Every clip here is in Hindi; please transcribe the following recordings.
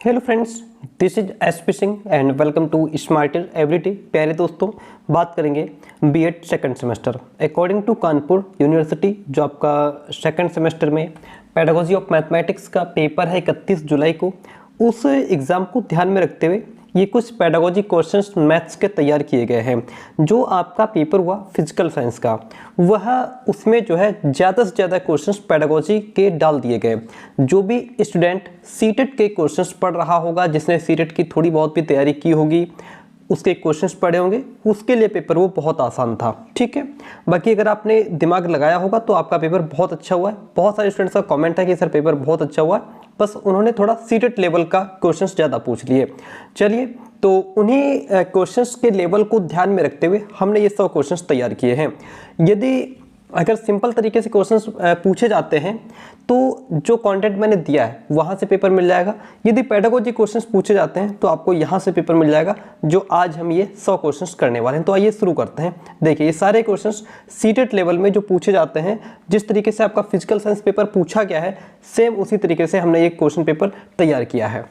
Hello friends, this is S P Singh and welcome to smarter everyday. प्यारे दोस्तों, बात करेंगे B Ed second semester according to Kanpur university. जो आपका सेकंड सेमेस्टर में पेडागोजी ऑफ मैथमेटिक्स का पेपर है 31 जुलाई को, उस एग्ज़ाम को ध्यान में रखते हुए ये कुछ पेडागोजी क्वेश्चंस मैथ्स के तैयार किए गए हैं। जो आपका पेपर हुआ फिजिकल साइंस का, वह उसमें जो है ज़्यादा से ज़्यादा क्वेश्चंस पेडागोजी के डाल दिए गए। जो भी स्टूडेंट सीटेट के क्वेश्चंस पढ़ रहा होगा, जिसने सीटेट की थोड़ी बहुत भी तैयारी की होगी, उसके क्वेश्चंस पढ़े होंगे, उसके लिए पेपर वो बहुत आसान था। ठीक है, बाकी अगर आपने दिमाग लगाया होगा तो आपका पेपर बहुत अच्छा हुआ है। बहुत सारे स्टूडेंट्स का कमेंट है कि सर पेपर बहुत अच्छा हुआ है, बस उन्होंने थोड़ा सीटेट लेवल का क्वेश्चंस ज़्यादा पूछ लिए। चलिए, तो उन्हीं क्वेश्चंस के लेवल को ध्यान में रखते हुए हमने ये 100 क्वेश्चंस तैयार किए हैं। यदि अगर सिंपल तरीके से क्वेश्चंस पूछे जाते हैं तो जो कंटेंट मैंने दिया है वहाँ से पेपर मिल जाएगा। यदि पेडागोजी क्वेश्चंस पूछे जाते हैं तो आपको यहाँ से पेपर मिल जाएगा, जो आज हम ये 100 क्वेश्चंस करने वाले हैं। तो आइए शुरू करते हैं। देखिए, ये सारे क्वेश्चंस सीटेट लेवल में जो पूछे जाते हैं, जिस तरीके से आपका फिजिकल साइंस पेपर पूछा गया है, सेम उसी तरीके से हमने ये क्वेश्चन पेपर तैयार किया है।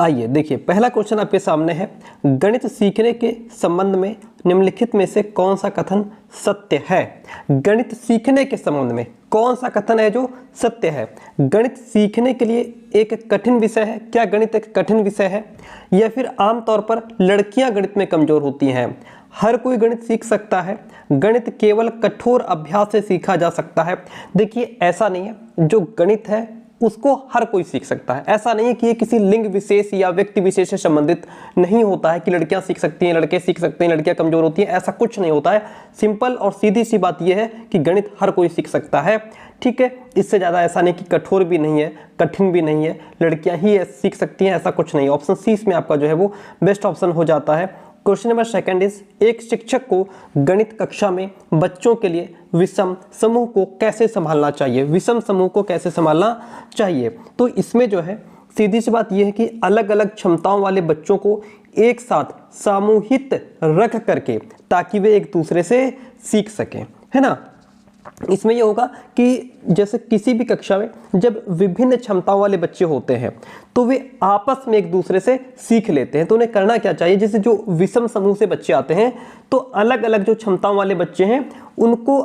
आइए देखिए, पहला क्वेश्चन आपके सामने है। गणित सीखने के संबंध में निम्नलिखित में से कौन सा कथन सत्य है? गणित सीखने के संबंध में कौन सा कथन है जो सत्य है? गणित सीखने के लिए एक कठिन विषय है? क्या गणित एक कठिन विषय है? या फिर आमतौर पर लड़कियां गणित में कमजोर होती हैं? हर कोई गणित सीख सकता है? गणित केवल कठोर अभ्यास से सीखा जा सकता है? देखिए, ऐसा नहीं है। जो गणित है उसको हर कोई सीख सकता है। ऐसा नहीं है कि ये किसी लिंग विशेष या व्यक्ति विशेष से संबंधित नहीं होता है कि लड़कियां सीख सकती हैं, लड़के सीख सकते हैं, लड़कियां कमजोर होती हैं, ऐसा कुछ नहीं होता है। सिंपल और सीधी सी बात यह है कि गणित हर कोई सीख सकता है। ठीक है, इससे ज़्यादा ऐसा नहीं कि कठोर भी नहीं है, कठिन भी नहीं है, लड़कियां ही सीख सकती हैं, ऐसा कुछ नहीं है। ऑप्शन सी इसमें आपका जो है वो बेस्ट ऑप्शन हो जाता है। क्वेश्चन नंबर सेकंड इज, एक शिक्षक को गणित कक्षा में बच्चों के लिए विषम समूह को कैसे संभालना चाहिए? विषम समूह को कैसे संभालना चाहिए? तो इसमें जो है सीधी सी बात यह है कि अलग अलग क्षमताओं वाले बच्चों को एक साथ सामूहित रख करके, ताकि वे एक दूसरे से सीख सकें, है ना। इसमें यह होगा कि जैसे किसी भी कक्षा में जब विभिन्न क्षमताओं वाले बच्चे होते हैं तो वे आपस में एक दूसरे से सीख लेते हैं। तो उन्हें करना क्या चाहिए? जैसे जो विषम समूह से बच्चे आते हैं तो अलग अलग जो क्षमताओं वाले बच्चे हैं उनको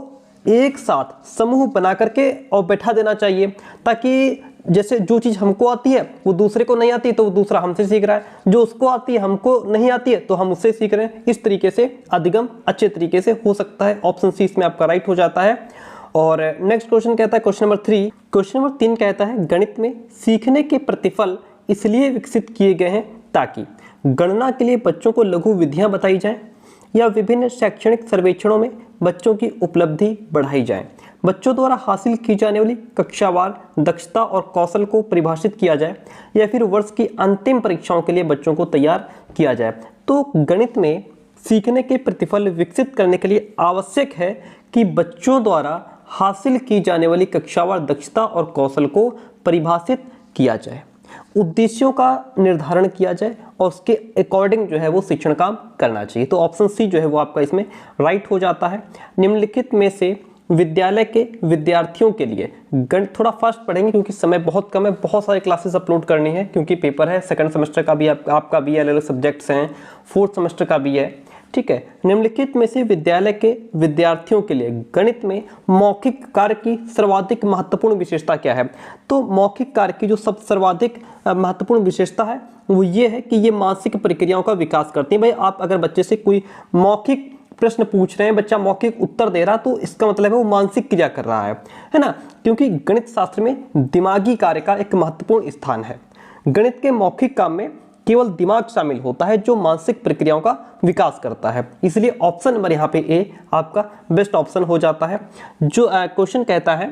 एक साथ समूह बना करके और बैठा देना चाहिए, ताकि जैसे जो चीज़ हमको आती है वो दूसरे को नहीं आती तो वो दूसरा हमसे सीख रहा है, जो उसको आती है हमको नहीं आती है तो हम उससे सीख रहे हैं। इस तरीके से अधिगम अच्छे तरीके से हो सकता है। ऑप्शन सी इसमें आपका राइट हो जाता है। और नेक्स्ट क्वेश्चन कहता है, क्वेश्चन नंबर 3 कहता है, गणित में सीखने के प्रतिफल इसलिए विकसित किए गए हैं ताकि गणना के लिए बच्चों को लघु विधियां बताई जाएं या विभिन्न शैक्षणिक सर्वेक्षणों में बच्चों की उपलब्धि बढ़ाई जाए, बच्चों द्वारा हासिल की जाने वाली कक्षावार दक्षता और कौशल को परिभाषित किया जाए, या फिर वर्ष की अंतिम परीक्षाओं के लिए बच्चों को तैयार किया जाए। तो गणित में सीखने के प्रतिफल विकसित करने के लिए आवश्यक है कि बच्चों द्वारा हासिल की जाने वाली कक्षावार दक्षता और कौशल को परिभाषित किया जाए, उद्देश्यों का निर्धारण किया जाए और उसके अकॉर्डिंग जो है वो शिक्षण काम करना चाहिए। तो ऑप्शन सी जो है वो आपका इसमें राइट हो जाता है। निम्नलिखित में से विद्यालय के विद्यार्थियों के लिए गणित, थोड़ा फास्ट पढ़ेंगे क्योंकि समय बहुत कम है, बहुत सारे क्लासेस अपलोड करनी है क्योंकि पेपर है सेकंड सेमेस्टर का भी, आपका भी अलग अलग सब्जेक्ट्स हैं, फोर्थ सेमेस्टर का भी है। ठीक है, निम्नलिखित में से विद्यालय के विद्यार्थियों के लिए गणित में मौखिक कार्य की सर्वाधिक महत्वपूर्ण विशेषता क्या है? तो मौखिक कार्य की जो सर्वाधिक महत्वपूर्ण विशेषता है वो ये है कि ये मानसिक प्रक्रियाओं का विकास करती है। भाई, आप अगर बच्चे से कोई मौखिक प्रश्न पूछ रहे हैं, बच्चा मौखिक उत्तर दे रहा, तो इसका मतलब है वो मानसिक क्रिया कर रहा है ना, क्योंकि गणित शास्त्र में दिमागी कार्य का एक महत्वपूर्ण स्थान है। गणित के मौखिक काम में केवल दिमाग शामिल होता है जो मानसिक प्रक्रियाओं का विकास करता है, इसलिए ऑप्शन नंबर यहाँ पे ए आपका बेस्ट ऑप्शन हो जाता है। जो क्वेश्चन कहता है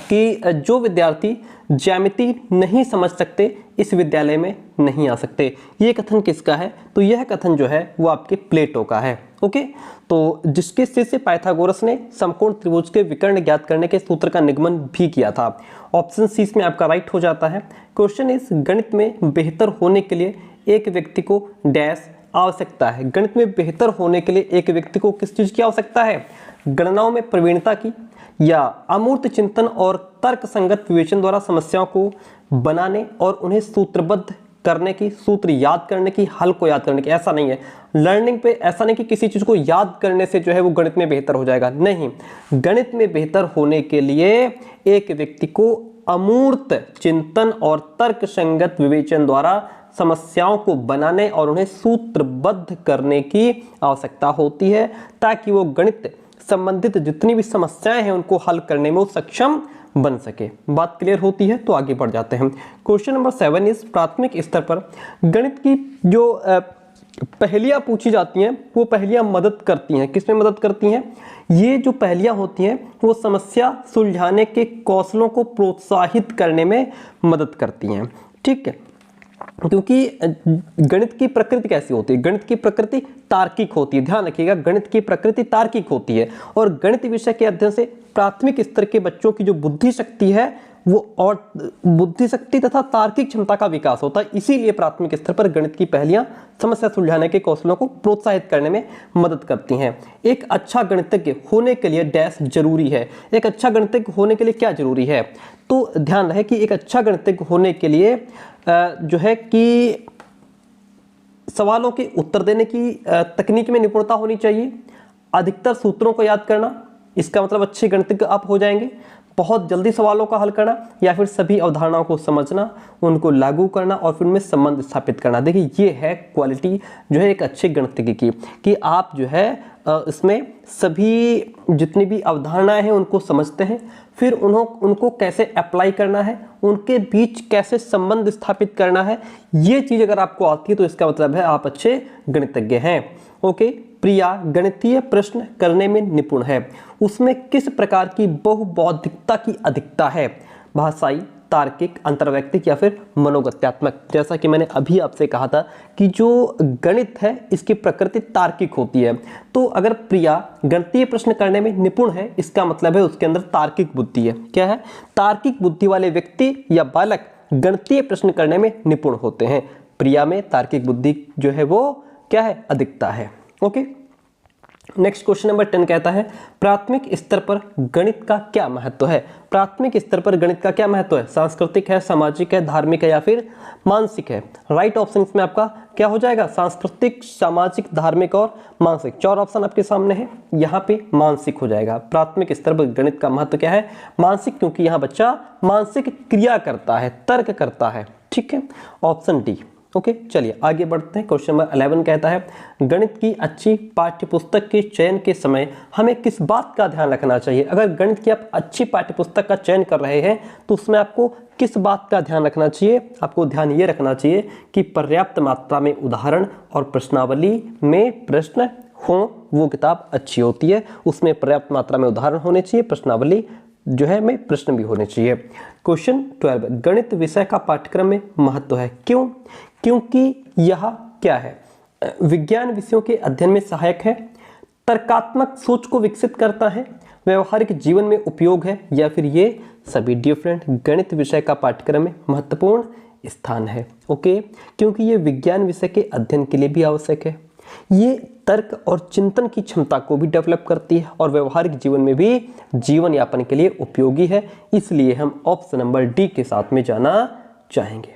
कि जो विद्यार्थी ज्यामिति नहीं समझ सकते इस विद्यालय में नहीं आ सकते, ये कथन किसका है? तो यह कथन जो है वो आपके प्लेटो का है। ओके, तो जिसके शिष्य पाइथागोरस ने समकोण त्रिभुज के विकर्ण ज्ञात करने के सूत्र का निगमन भी किया था। ऑप्शन सी में आपका राइट हो जाता है। क्वेश्चन इस, गणित में बेहतर होने के लिए एक व्यक्ति को डैश आवश्यकता है। गणित में बेहतर होने के लिए एक व्यक्ति को किस चीज की आवश्यकता है? गणनाओं में प्रवीणता की, या अमूर्त चिंतन और तर्क संगत विवेचन द्वारा समस्याओं को बनाने और उन्हें सूत्रबद्ध करने की, सूत्र याद करने की, हल को याद करने की। ऐसा नहीं है लर्निंग पे, ऐसा नहीं कि किसी चीज को याद करने से जो है वो गणित में बेहतर हो जाएगा, नहीं। गणित में बेहतर होने के लिए एक व्यक्ति को अमूर्त चिंतन और तर्क संगत विवेचन द्वारा समस्याओं को बनाने और उन्हें सूत्रबद्ध करने की आवश्यकता होती है, ताकि वो गणित संबंधित जितनी भी समस्याएं हैं उनको हल करने में वो सक्षम बन सके। बात क्लियर होती है? तो आगे बढ़ जाते हैं। क्वेश्चन नंबर 7 इस प्राथमिक स्तर पर गणित की जो पहेलियां पूछी जाती हैं वो पहेलियां मदद करती हैं। किसमें मदद करती हैं? ये जो पहेलियां होती हैं वो समस्या सुलझाने के कौशलों को प्रोत्साहित करने में मदद करती हैं। ठीक है, क्योंकि गणित की प्रकृति कैसी होती है? गणित की प्रकृति तार्किक होती है। ध्यान रखिएगा, गणित की प्रकृति तार्किक होती है और गणित विषय के अध्ययन से प्राथमिक स्तर के बच्चों की जो बुद्धि शक्ति है वो और बुद्धि शक्ति तथा तार्किक क्षमता का विकास होता है। इसीलिए प्राथमिक स्तर पर गणित की पहेलियां समस्या सुलझाने के कौशलों को प्रोत्साहित करने में मदद करती हैं। एक अच्छा गणितज्ञ होने के लिए डैश जरूरी है। एक अच्छा गणितज्ञ होने के लिए क्या जरूरी है? तो ध्यान रहे कि एक अच्छा गणितज्ञ होने के लिए जो है कि सवालों के उत्तर देने की तकनीक में निपुणता होनी चाहिए, अधिकतर सूत्रों को याद करना, इसका मतलब अच्छे गणितज्ञ आप हो जाएंगे, बहुत जल्दी सवालों का हल करना, या फिर सभी अवधारणाओं को समझना, उनको लागू करना और फिर उनमें संबंध स्थापित करना। देखिए ये है क्वालिटी जो है एक अच्छे गणितज्ञ की, कि आप जो है इसमें सभी जितनी भी अवधारणाएं हैं उनको समझते हैं, फिर उनको कैसे अप्लाई करना है, उनके बीच कैसे संबंध स्थापित करना है। ये चीज अगर आपको आती है तो इसका मतलब है आप अच्छे गणितज्ञ हैं। ओके, प्रिया गणितीय प्रश्न करने में निपुण है। उसमें किस प्रकार की बहुबौद्धिकता की अधिकता है? भाषाई, तार्किक, अंतर्वैयक्तिक या फिर मनोगत्यात्मक? जैसा कि मैंने अभी आपसे कहा था कि जो गणित है इसकी प्रकृति तार्किक होती है। तो अगर प्रिया गणितीय प्रश्न करने में निपुण है, इसका मतलब है उसके अंदर तार्किक बुद्धि है। क्या है? तार्किक बुद्धि वाले व्यक्ति या बालक गणितीय प्रश्न करने में निपुण होते हैं। प्रिया में तार्किक बुद्धि जो है वो क्या है? अधिकता है। ओके, नेक्स्ट क्वेश्चन नंबर 10 कहता है प्राथमिक स्तर पर गणित का क्या महत्व है? प्राथमिक स्तर पर गणित का क्या महत्व है? सांस्कृतिक है, सामाजिक है, धार्मिक है या फिर मानसिक है? राइट ऑप्शन में आपका क्या हो जाएगा? सांस्कृतिक, सामाजिक, धार्मिक और मानसिक। 4 ऑप्शन आपके सामने है, यहाँ पे मानसिक हो जाएगा। प्राथमिक स्तर पर गणित का महत्व क्या है? मानसिक, क्योंकि यहाँ बच्चा मानसिक क्रिया करता है, तर्क करता है। ठीक है, ऑप्शन डी। ओके, चलिए आगे बढ़ते हैं। क्वेश्चन नंबर 11 कहता है गणित की अच्छी पाठ्यपुस्तक के चयन के समय हमें किस बात का ध्यान रखना चाहिए? अगर गणित की आप अच्छी पाठ्यपुस्तक का चयन कर रहे हैं तो उसमें आपको किस बात का ध्यान रखना चाहिए? आपको ध्यान ये रखना चाहिए कि पर्याप्त मात्रा में उदाहरण और प्रश्नावली में प्रश्न हो, वो किताब अच्छी होती है। उसमें पर्याप्त मात्रा में उदाहरण होने चाहिए, प्रश्नावली जो है में प्रश्न भी होने चाहिए। क्वेश्चन 12 गणित विषय का पाठ्यक्रम में महत्व है। क्यों? क्योंकि यह क्या है? विज्ञान विषयों के अध्ययन में सहायक है, तर्कात्मक सोच को विकसित करता है, व्यवहारिक जीवन में उपयोग है, या फिर ये सभी डिफरेंट। गणित विषय का पाठ्यक्रम में महत्वपूर्ण स्थान है। ओके, क्योंकि ये विज्ञान विषय के अध्ययन के लिए भी आवश्यक है, ये तर्क और चिंतन की क्षमता को भी डेवलप करती है और व्यवहारिक जीवन में भी जीवन यापन के लिए उपयोगी है। इसलिए हम ऑप्शन नंबर डी के साथ में जाना चाहेंगे।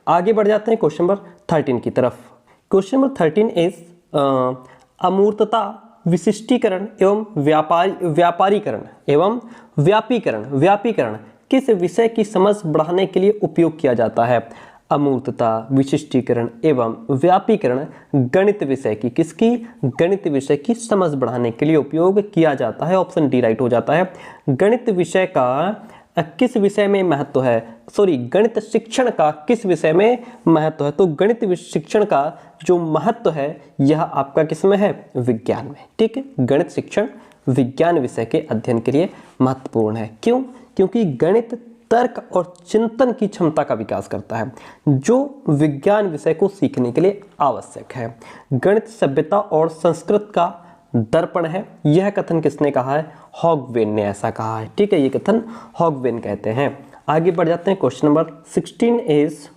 आगे बढ़ जाते हैं क्वेश्चन नंबर 13 की तरफ। क्वेश्चन नंबर 13 इज अमूर्तता, विशिष्टीकरण एवं व्यापारीकरण एवं व्यापीकरण किस विषय की समझ बढ़ाने के लिए उपयोग किया जाता है? अमूर्तता, विशिष्टीकरण एवं व्यापीकरण गणित विषय की, किसकी? गणित विषय की समझ बढ़ाने के लिए उपयोग किया जाता है। ऑप्शन डी राइट हो जाता है। गणित विषय का किस विषय में महत्व है? गणित शिक्षण का किस विषय में महत्व है? तो गणित शिक्षण का जो महत्व है यह आपका किस में है? विज्ञान में। ठीक है, गणित शिक्षण विज्ञान विषय के अध्ययन के लिए महत्वपूर्ण है। क्यों? क्योंकि गणित तर्क और चिंतन की क्षमता का विकास करता है, जो विज्ञान विषय को सीखने के लिए आवश्यक है। गणित सभ्यता और संस्कृत का दर्पण है। यह कथन किसने कहा है? हॉगवेन ने ऐसा कहा है। ठीक है, ये कथन हॉगवेन कहते हैं। आगे बढ़ जाते हैं। क्वेश्चन नंबर 16 इज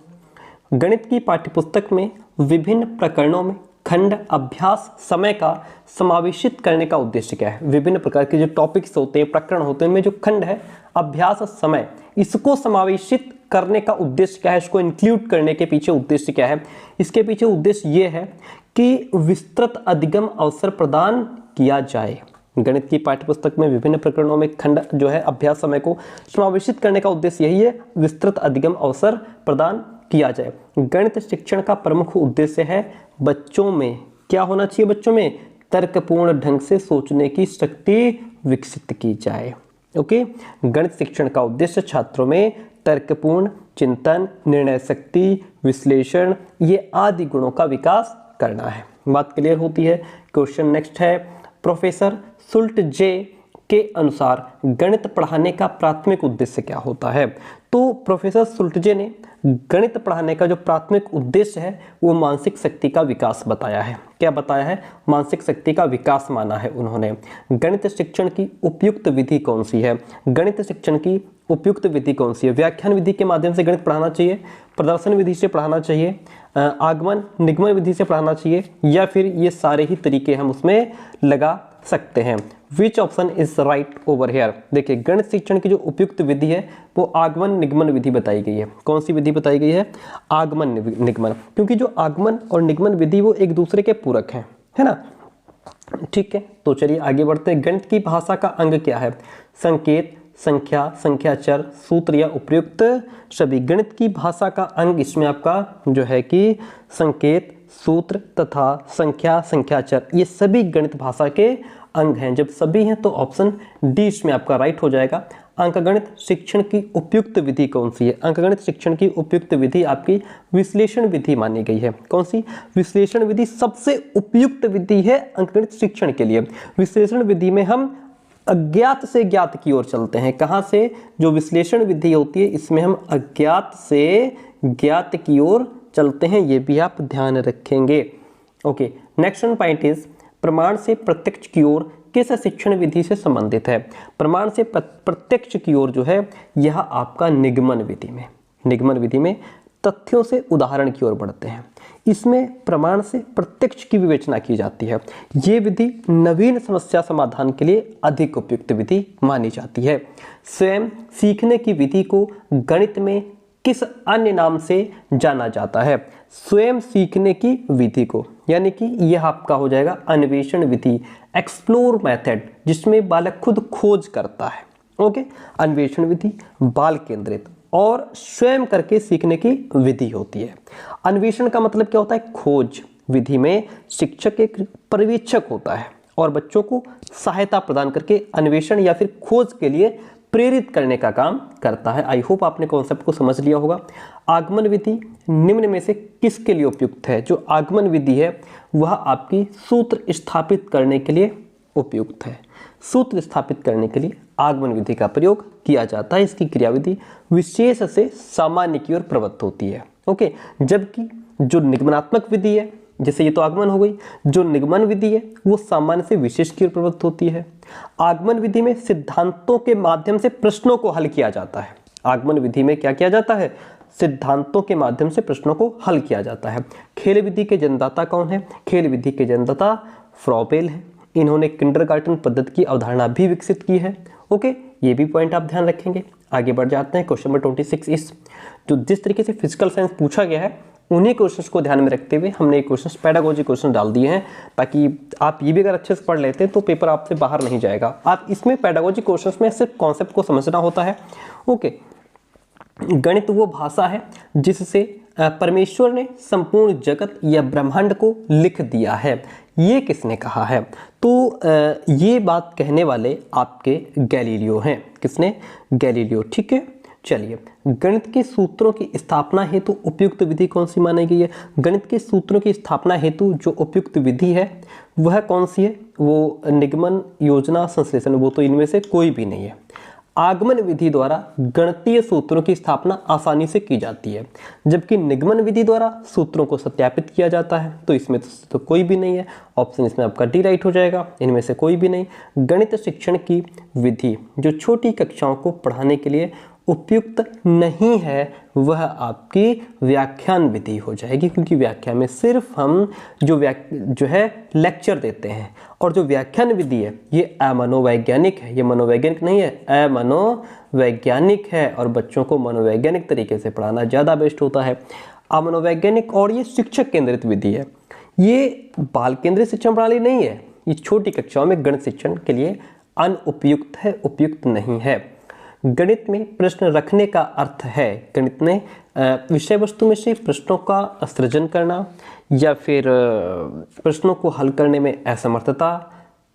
गणित की पाठ्यपुस्तक में विभिन्न प्रकरणों में खंड अभ्यास समय का समावेशित करने का उद्देश्य क्या है। विभिन्न प्रकार के जो टॉपिक्स होते हैं, प्रकरण होते हैं, उनमें जो खंड है अभ्यास समय, इसको समावेशित करने का उद्देश्य क्या है, इसको इंक्लूड करने के पीछे उद्देश्य क्या है। इसके पीछे उद्देश्य ये है कि विस्तृत अधिगम अवसर प्रदान किया जाए। गणित की पाठ्यपुस्तक में विभिन्न प्रकरणों में खंड जो है अभ्यास समय को समावेशित करने का उद्देश्य यही है, विस्तृत अधिगम अवसर प्रदान किया जाए। गणित शिक्षण का प्रमुख उद्देश्य है बच्चों में क्या होना चाहिए, बच्चों में तर्कपूर्ण ढंग से सोचने की शक्ति विकसित की जाए। ओके, गणित शिक्षण का उद्देश्य छात्रों में तर्कपूर्ण चिंतन, निर्णय शक्ति, विश्लेषण, ये आदि गुणों का विकास करना है। बात क्लियर होती है। क्वेश्चन नेक्स्ट है, प्रोफेसर सुल्ट जे के अनुसार गणित पढ़ाने का प्राथमिक उद्देश्य क्या होता है। तो प्रोफेसर सुल्टजे ने गणित पढ़ाने का जो प्राथमिक उद्देश्य है वो मानसिक शक्ति का विकास बताया है। क्या बताया है, मानसिक शक्ति का विकास माना है उन्होंने। गणित शिक्षण की उपयुक्त विधि कौन सी है, गणित शिक्षण की उपयुक्त विधि कौन सी है। व्याख्यान विधि के माध्यम से गणित पढ़ाना चाहिए, प्रदर्शन विधि से पढ़ाना चाहिए, आगमन निगमन विधि से पढ़ाना चाहिए, या फिर ये सारे ही तरीके हम उसमें लगा सकते हैं। Which option is right over here. देखिए, गणित शिक्षण की जो उपयुक्त विधि है वो आगमन निगमन विधि बताई गई है। कौन सी विधि बताई गई है, आगमन निगमन, क्योंकि जो आगमन और निगमन विधि वो एक दूसरे के पूरक हैं, है ना। ठीक है, तो चलिए आगे बढ़ते हैं। गणित की भाषा का अंग क्या है, संकेत, संख्या, संख्याचर, सूत्र या उपयुक्त सभी। गणित की भाषा का अंग इसमें आपका जो है कि संकेत, सूत्र तथा संख्या, संख्याचर, ये सभी गणित भाषा के अंग हैं। जब सभी हैं तो ऑप्शन डी इसमें आपका राइट हो जाएगा। अंकगणित शिक्षण की उपयुक्त विधि कौन सी है, अंकगणित शिक्षण की उपयुक्त विधि आपकी विश्लेषण विधि मानी गई है। कौन सी, विश्लेषण विधि सबसे उपयुक्त विधि है अंकगणित शिक्षण के लिए। विश्लेषण विधि में हम अज्ञात से ज्ञात की ओर चलते हैं। कहाँ से, जो विश्लेषण विधि होती है इसमें हम अज्ञात से ज्ञात की ओर चलते हैं, ये भी आप ध्यान रखेंगे। Okay, next one point is प्रमाण से प्रत्यक्ष की ओर किस शिक्षण विधि से संबंधित है। प्रमाण से प्रत्यक्ष की ओर जो है यह आपका निगमन विधि में, निगमन विधि में तथ्यों से उदाहरण की ओर बढ़ते हैं। इसमें प्रमाण से प्रत्यक्ष की विवेचना की जाती है। ये विधि नवीन समस्या समाधान के लिए अधिक उपयुक्त विधि मानी जाती है। स्वयं सीखने की विधि को गणित में किस अन्य नाम से जाना जाता है। स्वयं सीखने की विधि को, यानी कि यह आपका हो जाएगा अन्वेषण विधि, एक्सप्लोर मेथड, जिसमें बालक खुद खोज करता है। ओके, अन्वेषण विधि बाल केंद्रित और स्वयं करके सीखने की विधि होती है। अन्वेषण का मतलब क्या होता है, खोज। विधि में शिक्षक एक पर्यवेक्षक होता है और बच्चों को सहायता प्रदान करके अन्वेषण या फिर खोज के लिए प्रेरित करने का काम करता है। आई होप आपने कॉन्सेप्ट को समझ लिया होगा। आगमन विधि निम्न में से किसके लिए उपयुक्त है। जो आगमन विधि है वह आपकी सूत्र स्थापित करने के लिए उपयुक्त है। सूत्र स्थापित करने के लिए आगमन विधि का प्रयोग किया जाता है। इसकी क्रियाविधि विशेष से सामान्य की ओर प्रवृत्त होती है। ओके, जबकि जो निगमनात्मक विधि है, जैसे ये तो आगमन हो गई, जो निगमन विधि है वो सामान्य से विशेष की ओर प्रवृत्त होती है। आगमन विधि में सिद्धांतों के माध्यम से प्रश्नों को हल किया जाता है। आगमन विधि में क्या किया जाता है, सिद्धांतों के माध्यम से प्रश्नों को हल किया जाता है। खेल विधि के जन्मदाता कौन है, खेल विधि के जन्मदाता फ्रॉबेल है। इन्होंने किंडरगार्टन पद्धति की अवधारणा भी विकसित की है। ओके, ये भी पॉइंट आप ध्यान रखेंगे। आगे बढ़ जाते हैं। क्वेश्चन नंबर 26 इस जो जिस तरीके से फिजिकल साइंस पूछा गया है उन्हीं क्वेश्चंस को ध्यान में रखते हुए हमने ये क्वेश्चंस पेडागोजी क्वेश्चन डाल दिए हैं, ताकि आप ये भी अगर अच्छे से पढ़ लेते हैं तो पेपर आपसे बाहर नहीं जाएगा। आप इसमें पेडागोजी क्वेश्चंस में सिर्फ कॉन्सेप्ट को समझना होता है। ओके, गणित वो भाषा है जिससे परमेश्वर ने संपूर्ण जगत या ब्रह्मांड को लिख दिया है। ये किसने कहा है, तो ये बात कहने वाले आपके गैलीलियो हैं। किसने, गैलीलियो। ठीक है, चलिए गणित के सूत्रों की स्थापना हेतु उपयुक्त विधि कौन सी मानी गई है। गणित के सूत्रों की स्थापना हेतु जो उपयुक्त विधि है वह कौन सी है, वो निगमन, योजना, संश्लेषण, वो तो इनमें से कोई भी नहीं है। आगमन विधि द्वारा गणितीय सूत्रों की स्थापना आसानी से की जाती है, जबकि निगमन विधि द्वारा सूत्रों को सत्यापित किया जाता है। तो इसमें तो कोई भी नहीं है, ऑप्शन इसमें आपका डी राइट हो जाएगा। इनमें से कोई भी नहीं। गणित शिक्षण की विधि जो छोटी कक्षाओं को पढ़ाने के लिए उपयुक्त नहीं है वह आपकी व्याख्यान विधि हो जाएगी, क्योंकि व्याख्या में सिर्फ हम जो है लेक्चर देते हैं, और जो व्याख्यान विधि है ये अमनोवैज्ञानिक है, ये मनोवैज्ञानिक नहीं है, अमनोवैज्ञानिक है, और बच्चों को मनोवैज्ञानिक तरीके से पढ़ाना ज़्यादा बेस्ट होता है। अमनोवैज्ञानिक, और ये शिक्षक केंद्रित विधि है, ये बाल केंद्रित शिक्षण प्रणाली नहीं है, ये छोटी कक्षाओं में गणित शिक्षण के लिए अनुपयुक्त है, उपयुक्त नहीं है। गणित में प्रश्न रखने का अर्थ है गणित में विषय वस्तु में से प्रश्नों का सृजन करना, या फिर प्रश्नों को हल करने में असमर्थता,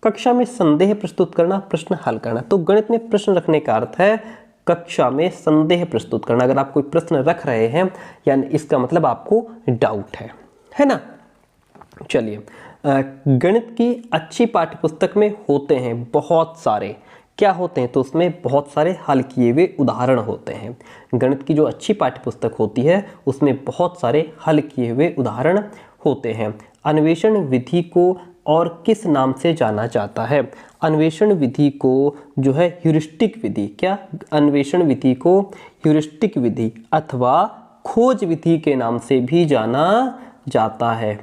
कक्षा में संदेह प्रस्तुत करना, प्रश्न हल करना। तो गणित में प्रश्न रखने का अर्थ है कक्षा में संदेह प्रस्तुत करना। अगर आप कोई प्रश्न रख रहे हैं यानी इसका मतलब आपको डाउट है ना। चलिए, गणित की अच्छी पाठ्यपुस्तक में होते हैं बहुत सारे, क्या होते हैं, तो उसमें बहुत सारे हल किए हुए उदाहरण होते हैं। गणित की जो अच्छी पाठ्यपुस्तक होती है उसमें बहुत सारे हल किए हुए उदाहरण होते हैं। अन्वेषण विधि को और किस नाम से जाना जाता है? अन्वेषण विधि को जो है ह्यूरिस्टिक विधि, क्या अन्वेषण विधि को ह्यूरिस्टिक विधि अथवा खोज विधि के नाम से भी जाना जाता है।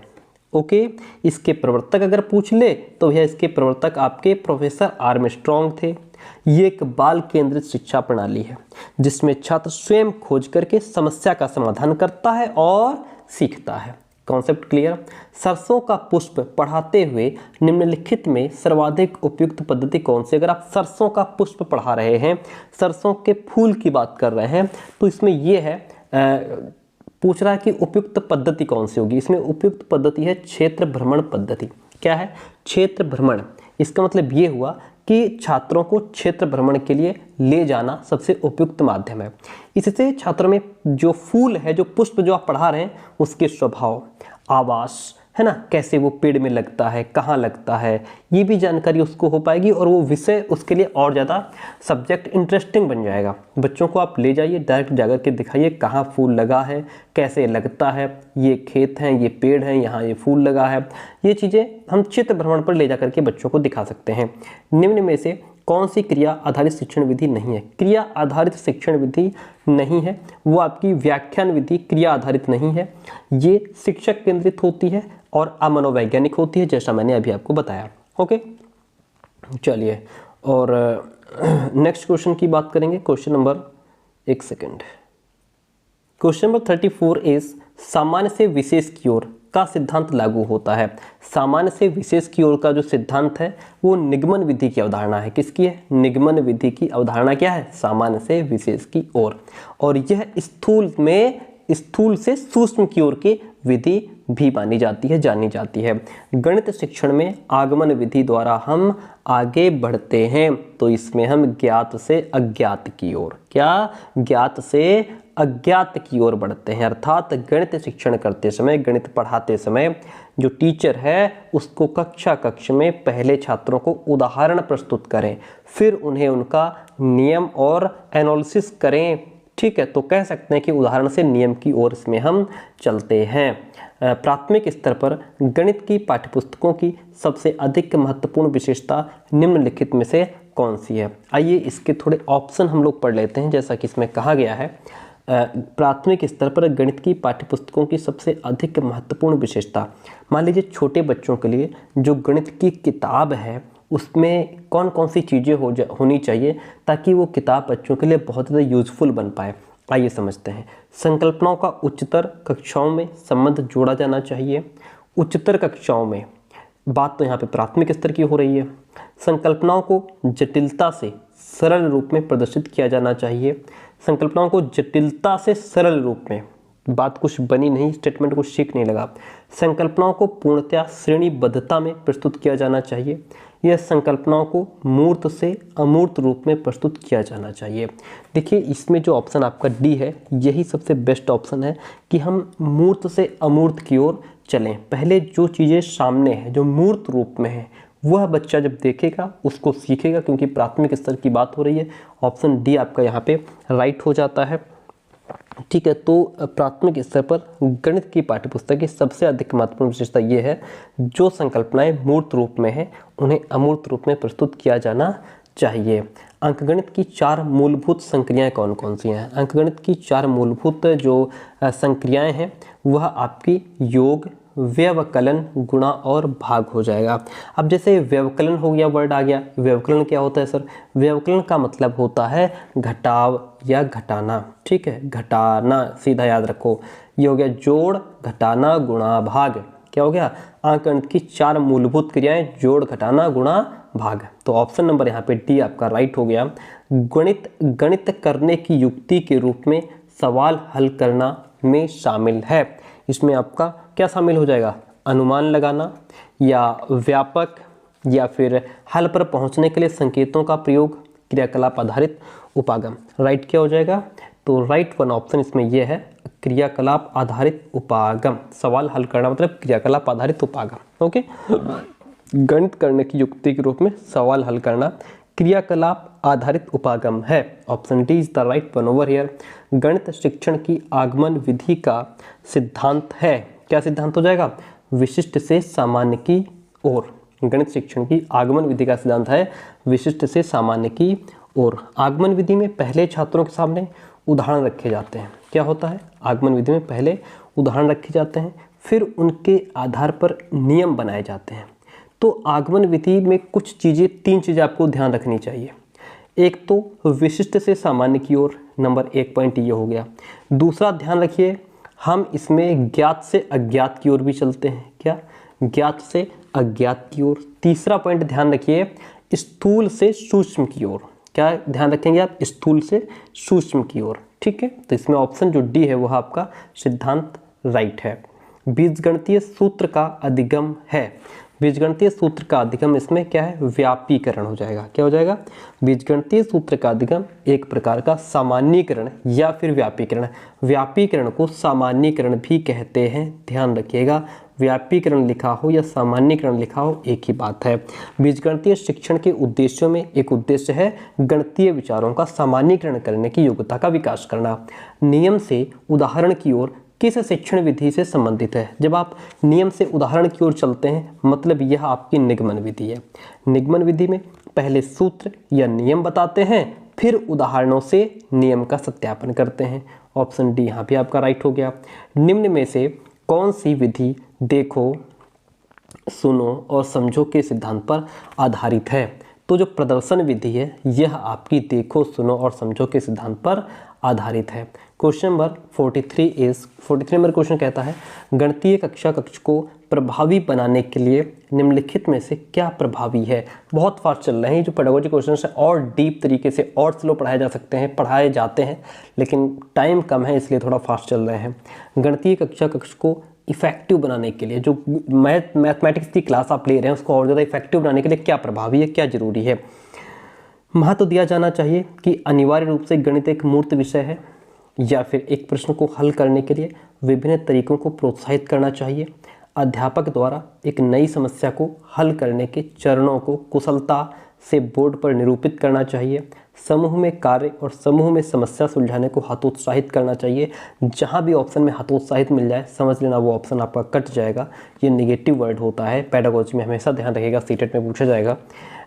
ओके, इसके प्रवर्तक अगर पूछ ले तो यह इसके प्रवर्तक आपके प्रोफेसर आर्मस्ट्रॉन्ग थे। ये एक बाल केंद्रित शिक्षा प्रणाली है जिसमें छात्र स्वयं खोज करके समस्या का समाधान करता है और सीखता है। Concept clear? सरसों का पुष्प पढ़ाते हुए निम्नलिखित में सर्वाधिक उपयुक्त पद्धति कौन सी? अगर आप सरसों का पुष्प पढ़ा रहे हैं, सरसों के फूल की बात कर रहे हैं, तो इसमें यह है पूछ रहा है कि उपयुक्त पद्धति कौन सी होगी। इसमें उपयुक्त पद्धति है क्षेत्र भ्रमण पद्धति। क्या है? क्षेत्र भ्रमण। इसका मतलब ये हुआ कि छात्रों को क्षेत्र भ्रमण के लिए ले जाना सबसे उपयुक्त माध्यम है। इससे छात्रों में जो फूल है, जो पुष्प जो आप पढ़ा रहे हैं, उसके स्वभाव, आवास, है ना, कैसे वो पेड़ में लगता है, कहाँ लगता है, ये भी जानकारी उसको हो पाएगी और वो विषय उसके लिए और ज़्यादा सब्जेक्ट इंटरेस्टिंग बन जाएगा। बच्चों को आप ले जाइए, डायरेक्ट जाकर के दिखाइए कहाँ फूल लगा है, कैसे लगता है, ये खेत हैं, ये पेड़ हैं, यहाँ ये फूल लगा है। ये चीज़ें हम क्षेत्र भ्रमण पर ले जाकर के बच्चों को दिखा सकते हैं। निम्न में से कौन सी क्रिया आधारित शिक्षण विधि नहीं है? क्रिया आधारित शिक्षण विधि नहीं है वो आपकी व्याख्यान विधि क्रिया आधारित नहीं है। ये शिक्षक केंद्रित होती है और अमनोवैज्ञानिक होती है, जैसा मैंने अभी आपको बताया। ओके, चलिए, और नेक्स्ट क्वेश्चन की बात करेंगे। क्वेश्चन नंबर, एक सेकेंड, क्वेश्चन नंबर 34 इज सामान्य से विशेष की ओर का सिद्धांत लागू होता है। सामान्य से विशेष की ओर का जो सिद्धांत है वो निगमन विधि की अवधारणा है। किसकी है? निगमन विधि की अवधारणा क्या है? सामान्य से विशेष की ओर। और यह स्थूल से सूक्ष्म की ओर की विधि भी मानी जाती है, जानी जाती है। गणित शिक्षण में आगमन विधि द्वारा हम आगे बढ़ते हैं, तो इसमें हम ज्ञात से अज्ञात की ओर, क्या ज्ञात से अज्ञात की ओर बढ़ते हैं। अर्थात गणित शिक्षण करते समय, गणित पढ़ाते समय जो टीचर है उसको कक्ष में पहले छात्रों को उदाहरण प्रस्तुत करें, फिर उन्हें उनका नियम और एनालिसिस करें। ठीक है, तो कह सकते हैं कि उदाहरण से नियम की ओर इसमें हम चलते हैं। प्राथमिक स्तर पर गणित की पाठ्यपुस्तकों की सबसे अधिक महत्वपूर्ण विशेषता निम्नलिखित में से कौन सी है? आइए इसके थोड़े ऑप्शन हम लोग पढ़ लेते हैं। जैसा कि इसमें कहा गया है, प्राथमिक स्तर पर गणित की पाठ्यपुस्तकों की सबसे अधिक महत्वपूर्ण विशेषता, मान लीजिए छोटे बच्चों के लिए जो गणित की किताब है उसमें कौन कौन सी चीज़ें होनी चाहिए ताकि वो किताब बच्चों के लिए बहुत ज़्यादा यूजफुल बन पाए। आइए समझते हैं। संकल्पनाओं का उच्चतर कक्षाओं में संबंध जोड़ा जाना चाहिए। उच्चतर कक्षाओं में, बात तो यहाँ पे प्राथमिक स्तर की हो रही है। संकल्पनाओं को जटिलता से सरल रूप में प्रदर्शित किया जाना चाहिए। संकल्पनाओं को जटिलता से सरल रूप में, बात कुछ बनी नहीं, स्टेटमेंट कुछ ठीक नहीं लगा। संकल्पनाओं को पूर्णतया श्रेणीबद्धता में प्रस्तुत किया जाना चाहिए। यह संकल्पनाओं को मूर्त से अमूर्त रूप में प्रस्तुत किया जाना चाहिए। देखिए, इसमें जो ऑप्शन आपका डी है यही सबसे बेस्ट ऑप्शन है कि हम मूर्त से अमूर्त की ओर चलें। पहले जो चीज़ें सामने हैं, जो मूर्त रूप में है, वह बच्चा जब देखेगा उसको सीखेगा, क्योंकि प्राथमिक स्तर की बात हो रही है। ऑप्शन डी आपका यहाँ पे राइट हो जाता है। ठीक है, तो प्राथमिक स्तर पर गणित की पाठ्यपुस्तक की सबसे अधिक महत्वपूर्ण विशेषता ये है, जो संकल्पनाएं मूर्त रूप में हैं उन्हें अमूर्त रूप में प्रस्तुत किया जाना चाहिए। अंकगणित की 4 मूलभूत संक्रियाएं कौन कौन सी हैं? अंकगणित की 4 मूलभूत जो संक्रियाएं हैं वह आपकी योग, व्यवकलन, गुणा और भाग हो जाएगा। अब जैसे व्यवकलन हो गया, वर्ड आ गया। व्यवकलन क्या होता है सर? व्यवकलन का मतलब होता है घटाव या घटाना। ठीक है, घटाना सीधा याद रखो। ये हो गया जोड़, घटाना, गुणा, भाग। क्या हो गया? अंकगणित की 4 मूलभूत क्रियाएं जोड़, घटाना, गुणा, भाग। तो ऑप्शन नंबर यहाँ पे डी आपका राइट हो गया। गणित करने की युक्ति के रूप में सवाल हल करना में शामिल है। इसमें आपका क्या शामिल हो जाएगा? अनुमान लगाना या व्यापक या फिर हल पर पहुंचने के लिए संकेतों का प्रयोग, क्रियाकलाप आधारित उपागम। राइट क्या हो जाएगा? तो राइट वन ऑप्शन इसमें यह है, क्रियाकलाप आधारित उपागम। सवाल हल करना मतलब क्रियाकलाप आधारित उपागम। ओके, गणित करने की युक्ति के रूप में सवाल हल करना क्रियाकलाप आधारित उपागम है। Option D is the right one over here. गणित शिक्षण की आगमन विधि का सिद्धांत है। क्या सिद्धांत हो जाएगा? विशिष्ट से सामान्य की ओर। गणित शिक्षण की आगमन विधि का सिद्धांत है विशिष्ट से सामान्य की ओर। आगमन विधि में पहले छात्रों के सामने उदाहरण रखे जाते हैं। क्या होता है? आगमन विधि में पहले उदाहरण रखे जाते हैं, फिर उनके आधार पर नियम बनाए जाते हैं। तो आगमन विधि में कुछ चीज़ें, 3 चीज़ें आपको ध्यान रखनी चाहिए। एक तो विशिष्ट से सामान्य की ओर, नंबर 1 पॉइंट ये हो गया। दूसरा ध्यान रखिए, हम इसमें ज्ञात से अज्ञात की ओर भी चलते हैं। क्या? ज्ञात से अज्ञात की ओर। तीसरा पॉइंट ध्यान रखिए, स्थूल से सूक्ष्म की ओर। क्या ध्यान रखेंगे आप? स्थूल से सूक्ष्म की ओर। ठीक है, तो इसमें ऑप्शन जो डी है वह आपका सिद्धांत राइट है। बीजगणितीय सूत्र का अधिगम है। बीजगणितीय सूत्र का अधिगम इसमें क्या है? व्यापीकरण हो जाएगा। क्या हो जाएगा? बीजगणितीय सूत्र का अधिगम एक प्रकार का सामान्यीकरण या फिर व्यापीकरण। व्यापीकरण को सामान्यीकरण भी कहते हैं, ध्यान रखिएगा। व्यापीकरण लिखा हो या सामान्यीकरण लिखा हो एक ही बात है। बीजगणितीय शिक्षण के उद्देश्यों में एक उद्देश्य है गणितीय विचारों का सामान्यीकरण करने की योग्यता का विकास करना। नियम से उदाहरण की ओर किस शिक्षण विधि से संबंधित है? जब आप नियम से उदाहरण की ओर चलते हैं मतलब यह आपकी निगमन विधि है। निगमन विधि में पहले सूत्र या नियम बताते हैं, फिर उदाहरणों से नियम का सत्यापन करते हैं। ऑप्शन डी यहाँ भी आपका राइट हो गया। निम्न में से कौन सी विधि देखो, सुनो और समझो के सिद्धांत पर आधारित है? तो जो प्रदर्शन विधि है यह आपकी देखो, सुनो और समझो के सिद्धांत पर आधारित है। क्वेश्चन नंबर 43 नंबर क्वेश्चन कहता है, गणितीय कक्षा कक्ष को प्रभावी बनाने के लिए निम्नलिखित में से क्या प्रभावी है? बहुत फास्ट चल रहे हैं जो पेडागोजी क्वेश्चन है, और डीप तरीके से और स्लो पढ़ाए जाते हैं, लेकिन टाइम कम है इसलिए थोड़ा फास्ट चल रहे हैं। गणितीय कक्षा कक्ष को इफेक्टिव बनाने के लिए, जो मैथमेटिक्स की क्लास आप ले रहे हैं उसको और ज़्यादा इफेक्टिव बनाने के लिए क्या प्रभावी है, क्या जरूरी है? महत्व दिया जाना चाहिए कि अनिवार्य रूप से गणित एक मूर्त विषय है, या फिर एक प्रश्न को हल करने के लिए विभिन्न तरीकों को प्रोत्साहित करना चाहिए। अध्यापक द्वारा एक नई समस्या को हल करने के चरणों को कुशलता से बोर्ड पर निरूपित करना चाहिए। समूह में कार्य और समूह में समस्या सुलझाने को हतोत्साहित करना चाहिए। जहाँ भी ऑप्शन में हतोत्साहित मिल जाए समझ लेना वो ऑप्शन आपका कट जाएगा। ये नेगेटिव वर्ड होता है, पेडागोजी में हमेशा ध्यान रखिएगा, सीटेट में पूछा जाएगा।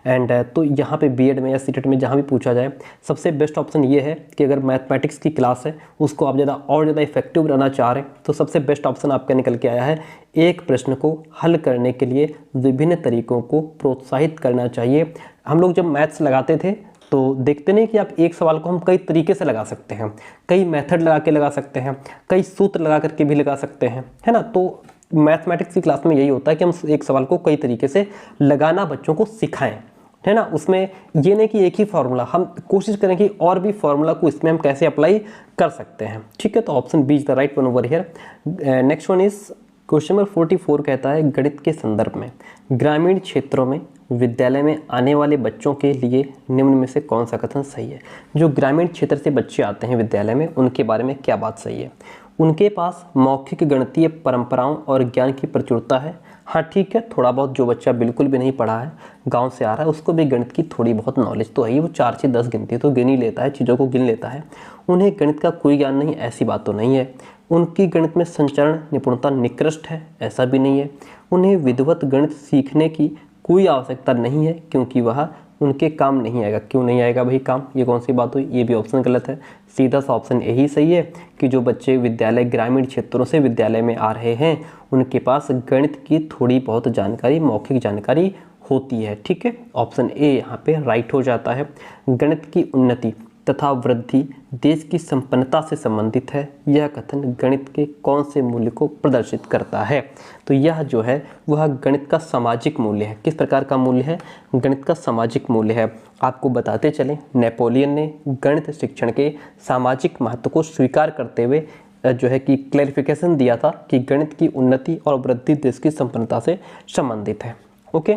एंड तो यहाँ पे बीएड में या सीटेट में जहाँ भी पूछा जाए सबसे बेस्ट ऑप्शन ये है कि अगर मैथमेटिक्स की क्लास है उसको आप ज़्यादा इफेक्टिव बनाना चाह रहे हैं तो सबसे बेस्ट ऑप्शन आपका निकल के आया है, एक प्रश्न को हल करने के लिए विभिन्न तरीकों को प्रोत्साहित करना चाहिए। हम लोग जब मैथ्स लगाते थे तो देखते नहीं कि आप एक सवाल को हम कई तरीके से लगा सकते हैं, कई मेथड लगा के लगा सकते हैं, कई सूत्र लगा करके भी लगा सकते हैं, है ना। तो मैथमेटिक्स की क्लास में यही होता है कि हम एक सवाल को कई तरीके से लगाना बच्चों को सिखाएं, है ना। उसमें ये नहीं कि एक ही फार्मूला, हम कोशिश करें कि और भी फार्मूला को इसमें हम कैसे अप्लाई कर सकते हैं। ठीक है, तो option B is the right one over here. Next one is question number 44 कहता है, गणित के संदर्भ में ग्रामीण क्षेत्रों में विद्यालय में आने वाले बच्चों के लिए निम्न में से कौन सा कथन सही है? जो ग्रामीण क्षेत्र से बच्चे आते हैं विद्यालय में उनके बारे में क्या बात सही है? उनके पास मौखिक गणितीय परंपराओं और ज्ञान की प्रचुरता है। हाँ ठीक है, थोड़ा बहुत जो बच्चा बिल्कुल भी नहीं पढ़ा है, गांव से आ रहा है, उसको भी गणित की थोड़ी बहुत नॉलेज तो है ही, वो 4 से 10 गिनती तो गिन ही लेता है, चीज़ों को गिन लेता है। उन्हें गणित का कोई ज्ञान नहीं, ऐसी बात तो नहीं है। उनकी गणित में संचरण निपुणता निकृष्ट है, ऐसा भी नहीं है। उन्हें विधिवत गणित सीखने की कोई आवश्यकता नहीं है क्योंकि वह उनके काम नहीं आएगा। क्यों नहीं आएगा भाई काम, ये कौन सी बात हुई, ये भी ऑप्शन गलत है। सीधा सा ऑप्शन यही सही है कि जो बच्चे विद्यालय ग्रामीण क्षेत्रों से विद्यालय में आ रहे हैं उनके पास गणित की थोड़ी बहुत जानकारी, मौखिक जानकारी होती है। ठीक है, ऑप्शन ए यहाँ पे राइट हो जाता है। गणित की उन्नति तथा वृद्धि देश की संपन्नता से संबंधित है, यह कथन गणित के कौन से मूल्य को प्रदर्शित करता है। तो यह जो है वह गणित का सामाजिक मूल्य है। किस प्रकार का मूल्य है, गणित का सामाजिक मूल्य है। आपको बताते चलें, नेपोलियन ने गणित शिक्षण के सामाजिक महत्व को स्वीकार करते हुए जो है कि क्लैरिफिकेशन दिया था कि गणित की उन्नति और वृद्धि देश की संपन्नता से संबंधित है। ओके,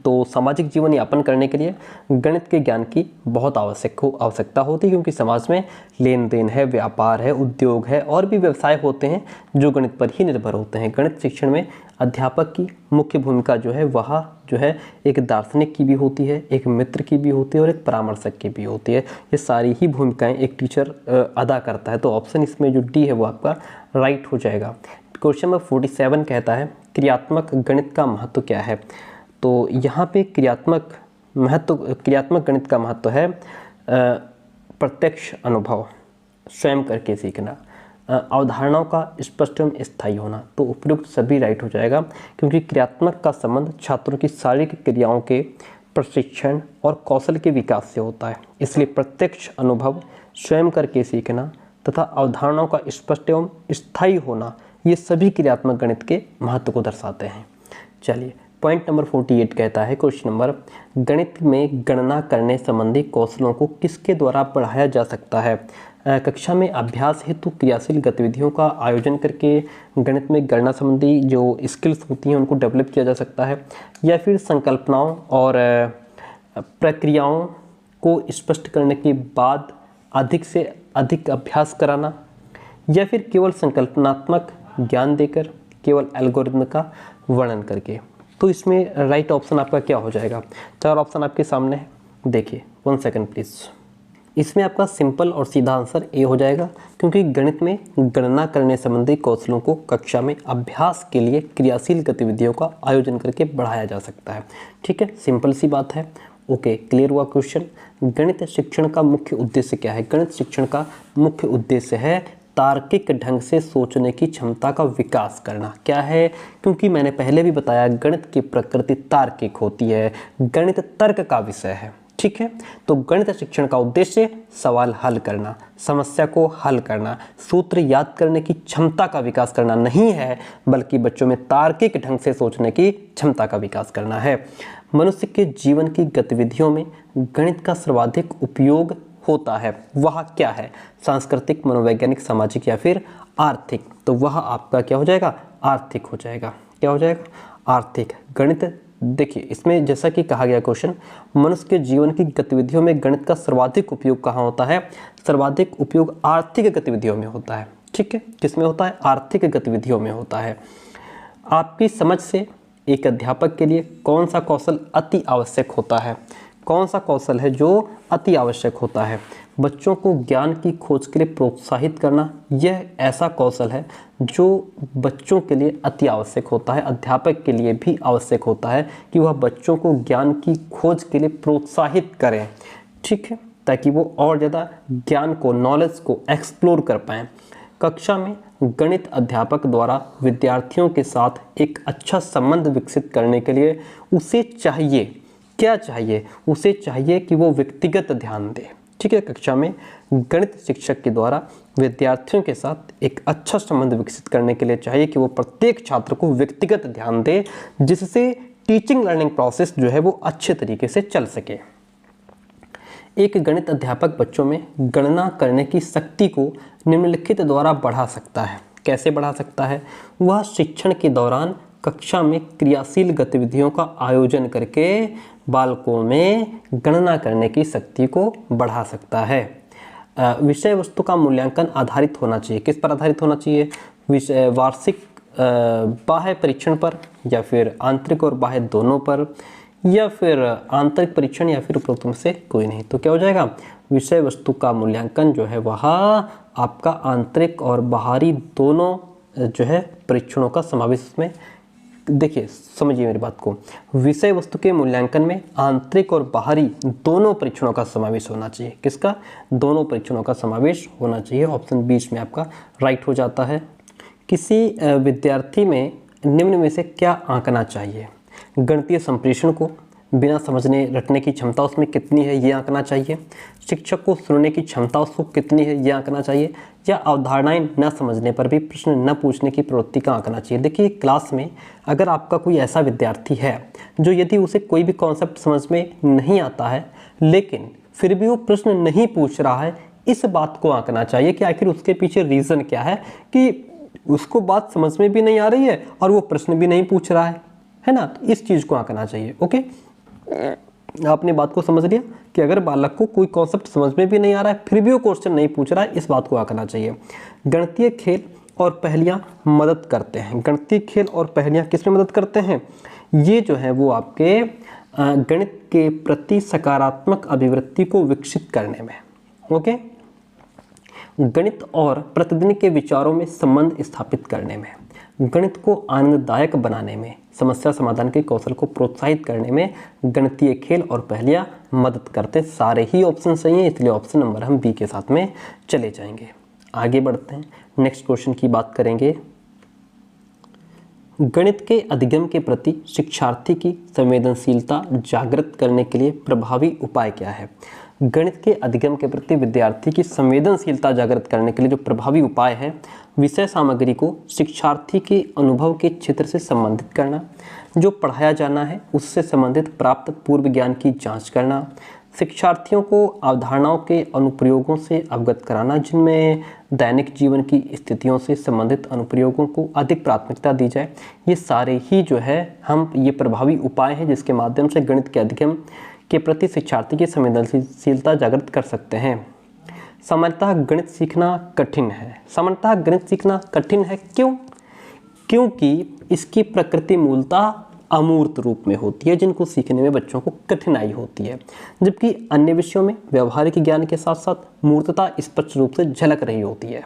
तो सामाजिक जीवन यापन करने के लिए गणित के ज्ञान की बहुत आवश्यकता होती है, क्योंकि समाज में लेन देन है, व्यापार है, उद्योग है और भी व्यवसाय होते हैं जो गणित पर ही निर्भर होते हैं। गणित शिक्षण में अध्यापक की मुख्य भूमिका जो है वह जो है एक दार्शनिक की भी होती है, एक मित्र की भी होती है और एक परामर्शक की भी होती है। ये सारी ही भूमिकाएं एक टीचर अदा करता है। तो ऑप्शन इसमें जो डी है वो आपका राइट हो जाएगा। क्वेश्चन नंबर 47 कहता है क्रियात्मक गणित का महत्व क्या है। तो यहाँ पे क्रियात्मक गणित का महत्व है प्रत्यक्ष अनुभव, स्वयं करके सीखना, अवधारणाओं का स्पष्ट एवं स्थायी होना। तो उपयुक्त सभी राइट हो जाएगा, क्योंकि क्रियात्मक का संबंध छात्रों की शारीरिक क्रियाओं के प्रशिक्षण और कौशल के विकास से होता है। इसलिए प्रत्यक्ष अनुभव, स्वयं करके सीखना तथा अवधारणाओं का स्पष्ट एवं स्थायी होना, ये सभी क्रियात्मक गणित के महत्व को दर्शाते हैं। चलिए, पॉइंट नंबर 48 कहता है क्वेश्चन नंबर, गणित में गणना करने संबंधी कौशलों को किसके द्वारा बढ़ाया जा सकता है। कक्षा में अभ्यास हेतु क्रियाशील गतिविधियों का आयोजन करके गणित में गणना संबंधी जो स्किल्स होती हैं उनको डेवलप किया जा सकता है, या फिर संकल्पनाओं और प्रक्रियाओं को स्पष्ट करने के बाद अधिक से अधिक अभ्यास कराना, या फिर केवल संकल्पनात्मक ज्ञान देकर केवल एल्गोरिथम का वर्णन करके। तो इसमें राइट ऑप्शन आपका क्या हो जाएगा। चार ऑप्शन आपके सामने है, देखिए 1 सेकंड प्लीज। इसमें आपका सिंपल और सीधा आंसर ए हो जाएगा, क्योंकि गणित में गणना करने संबंधी कौशलों को कक्षा में अभ्यास के लिए क्रियाशील गतिविधियों का आयोजन करके बढ़ाया जा सकता है। ठीक है, सिंपल सी बात है। ओके, क्लियर हुआ क्वेश्चन। गणित शिक्षण का मुख्य उद्देश्य क्या है। गणित शिक्षण का मुख्य उद्देश्य है तार्किक ढंग से सोचने की क्षमता का विकास करना। क्या है, क्योंकि मैंने पहले भी बताया गणित की प्रकृति तार्किक होती है, गणित तर्क का विषय है। ठीक है, तो गणित शिक्षण का उद्देश्य सवाल हल करना, समस्या को हल करना, सूत्र याद करने की क्षमता का विकास करना नहीं है, बल्कि बच्चों में तार्किक ढंग से सोचने की क्षमता का विकास करना है। मनुष्य के जीवन की गतिविधियों में गणित का सर्वाधिक उपयोग होता है, वह क्या है। सांस्कृतिक, मनोवैज्ञानिक, सामाजिक या फिर आर्थिक। तो वह आपका क्या हो जाएगा, आर्थिक हो जाएगा। क्या हो जाएगा, आर्थिक। गणित, देखिए इसमें जैसा कि कहा गया क्वेश्चन, मनुष्य के जीवन की गतिविधियों में गणित का सर्वाधिक उपयोग कहाँ होता है। सर्वाधिक उपयोग आर्थिक गतिविधियों में होता है। ठीक है, किसमें होता है, आर्थिक गतिविधियों में होता है। आपकी समझ से एक अध्यापक के लिए कौन सा कौशल अति आवश्यक होता है। कौन सा कौशल है जो अति आवश्यक होता है। बच्चों को ज्ञान की खोज के लिए प्रोत्साहित करना, यह ऐसा कौशल है जो बच्चों के लिए अति आवश्यक होता है। अध्यापक के लिए भी आवश्यक होता है कि वह बच्चों को ज्ञान की खोज के लिए प्रोत्साहित करें। ठीक है, ताकि वो और ज़्यादा ज्ञान को, नॉलेज को एक्सप्लोर कर पाएँ। कक्षा में गणित अध्यापक द्वारा विद्यार्थियों के साथ एक अच्छा संबंध विकसित करने के लिए उसे चाहिए, क्या चाहिए, उसे चाहिए कि वो व्यक्तिगत ध्यान दे। ठीक है, कक्षा में गणित शिक्षक के द्वारा विद्यार्थियों के साथ एक अच्छा संबंध विकसित करने के लिए चाहिए कि वो प्रत्येक छात्र को व्यक्तिगत ध्यान दे, जिससे टीचिंग लर्निंग प्रोसेस जो है वो अच्छे तरीके से चल सके। एक गणित अध्यापक बच्चों में गणना करने की शक्ति को निम्नलिखित द्वारा बढ़ा सकता है। कैसे बढ़ा सकता है, वह शिक्षण के दौरान कक्षा में क्रियाशील गतिविधियों का आयोजन करके बालकों में गणना करने की शक्ति को बढ़ा सकता है। विषय वस्तु का मूल्यांकन आधारित होना चाहिए। किस पर आधारित होना चाहिए, विषय वार्षिक बाह्य परीक्षण पर, या फिर आंतरिक और बाह्य दोनों पर, या फिर आंतरिक परीक्षण, या फिर उपरोक्त में से कोई नहीं। तो क्या हो जाएगा, विषय वस्तु का मूल्यांकन जो है वह आपका आंतरिक और बाहरी दोनों जो है परीक्षणों का समावेश में देखिए समझिए मेरी बात को, विषय वस्तु के मूल्यांकन में आंतरिक और बाहरी दोनों परीक्षणों का समावेश होना चाहिए। किसका? दोनों परीक्षणों का समावेश होना चाहिए। ऑप्शन 20 में आपका राइट हो जाता है। किसी विद्यार्थी में निम्न में से क्या आंकना चाहिए? गणितीय संप्रेषण को बिना समझने रटने की क्षमता उसमें कितनी है, ये आंकना चाहिए। शिक्षक को सुनने की क्षमता उसको कितनी है, ये आंकना चाहिए। या अवधारणाएं न समझने पर भी प्रश्न न पूछने की प्रवृत्ति का आंकना चाहिए। देखिए क्लास में अगर आपका कोई ऐसा विद्यार्थी है जो यदि उसे कोई भी कॉन्सेप्ट समझ में नहीं आता है लेकिन फिर भी वो प्रश्न नहीं पूछ रहा है, इस बात को आंकना चाहिए कि आखिर उसके पीछे रीज़न क्या है कि उसको बात समझ में भी नहीं आ रही है और वो प्रश्न भी नहीं पूछ रहा है ना। तो इस चीज़ को आंकना चाहिए। ओके, आपने बात को समझ लिया कि अगर बालक को कोई कॉन्सेप्ट समझ में भी नहीं आ रहा है फिर भी वो क्वेश्चन नहीं पूछ रहा है, इस बात को आंकना चाहिए। गणितीय खेल और पहेलियां मदद करते हैं। गणितीय खेल और पहेलियां किस में मदद करते हैं? ये जो है वो आपके गणित के प्रति सकारात्मक अभिवृत्ति को विकसित करने में, ओके, गणित और प्रतिदिन के विचारों में संबंध स्थापित करने में, गणित को आनंददायक बनाने में, समस्या समाधान के कौशल को प्रोत्साहित करने में गणितीय खेल और पहेलियां मदद करते हैं। सारे ही ऑप्शन सही हैं, इसलिए ऑप्शन नंबर हम बी के साथ में चले जाएंगे। आगे बढ़ते हैं, नेक्स्ट क्वेश्चन की बात करेंगे। गणित के अधिगम के प्रति शिक्षार्थी की संवेदनशीलता जागृत करने के लिए प्रभावी उपाय क्या है? गणित के अधिगम के प्रति विद्यार्थी की संवेदनशीलता जागृत करने के लिए जो प्रभावी उपाय है, विषय सामग्री को शिक्षार्थी के अनुभव के क्षेत्र से संबंधित करना, जो पढ़ाया जाना है उससे संबंधित प्राप्त पूर्व ज्ञान की जांच करना, शिक्षार्थियों को अवधारणाओं के अनुप्रयोगों से अवगत कराना जिनमें दैनिक जीवन की स्थितियों से संबंधित अनुप्रयोगों को अधिक प्राथमिकता दी जाए। ये सारे ही जो है हम ये प्रभावी उपाय हैं जिसके माध्यम से गणित के अधिगम के प्रति शिक्षार्थी की संवेदनशीलता जागृत कर सकते हैं। सामान्यतः गणित सीखना कठिन है। सामान्यतः गणित सीखना कठिन है क्यों? क्योंकि इसकी प्रकृति मूलतः अमूर्त रूप में होती है जिनको सीखने में बच्चों को कठिनाई होती है, जबकि अन्य विषयों में व्यवहारिक ज्ञान के साथ साथ मूर्तता स्पष्ट रूप से झलक रही होती है।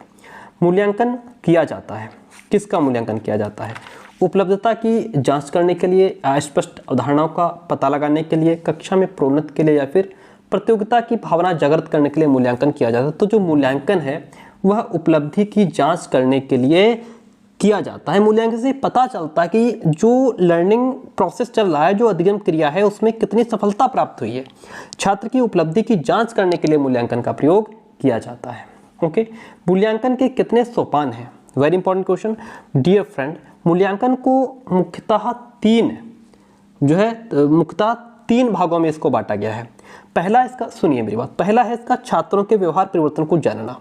मूल्यांकन किया जाता है। किसका मूल्यांकन किया जाता है? उपलब्धता की जांच करने के लिए, अस्पष्ट अवधारणाओं का पता लगाने के लिए, कक्षा में प्रोन्नति के लिए या फिर प्रतियोगिता की भावना जागृत करने के लिए मूल्यांकन किया जाता है। तो जो मूल्यांकन है वह उपलब्धि की जांच करने के लिए किया जाता है। मूल्यांकन से पता चलता है कि जो लर्निंग प्रोसेस चल रहा है, जो अधिगम क्रिया है, उसमें कितनी सफलता प्राप्त हुई है। छात्र की उपलब्धि की जांच करने के लिए मूल्यांकन का प्रयोग किया जाता है। ओके, मूल्यांकन के कितने सोपान हैं? Very important question dear friend. मूल्यांकन को मुख्यतः तीन भागों में इसको बांटा गया है। पहला इसका, सुनिए मेरी बात, पहला है इसका छात्रों के व्यवहार परिवर्तन को जानना,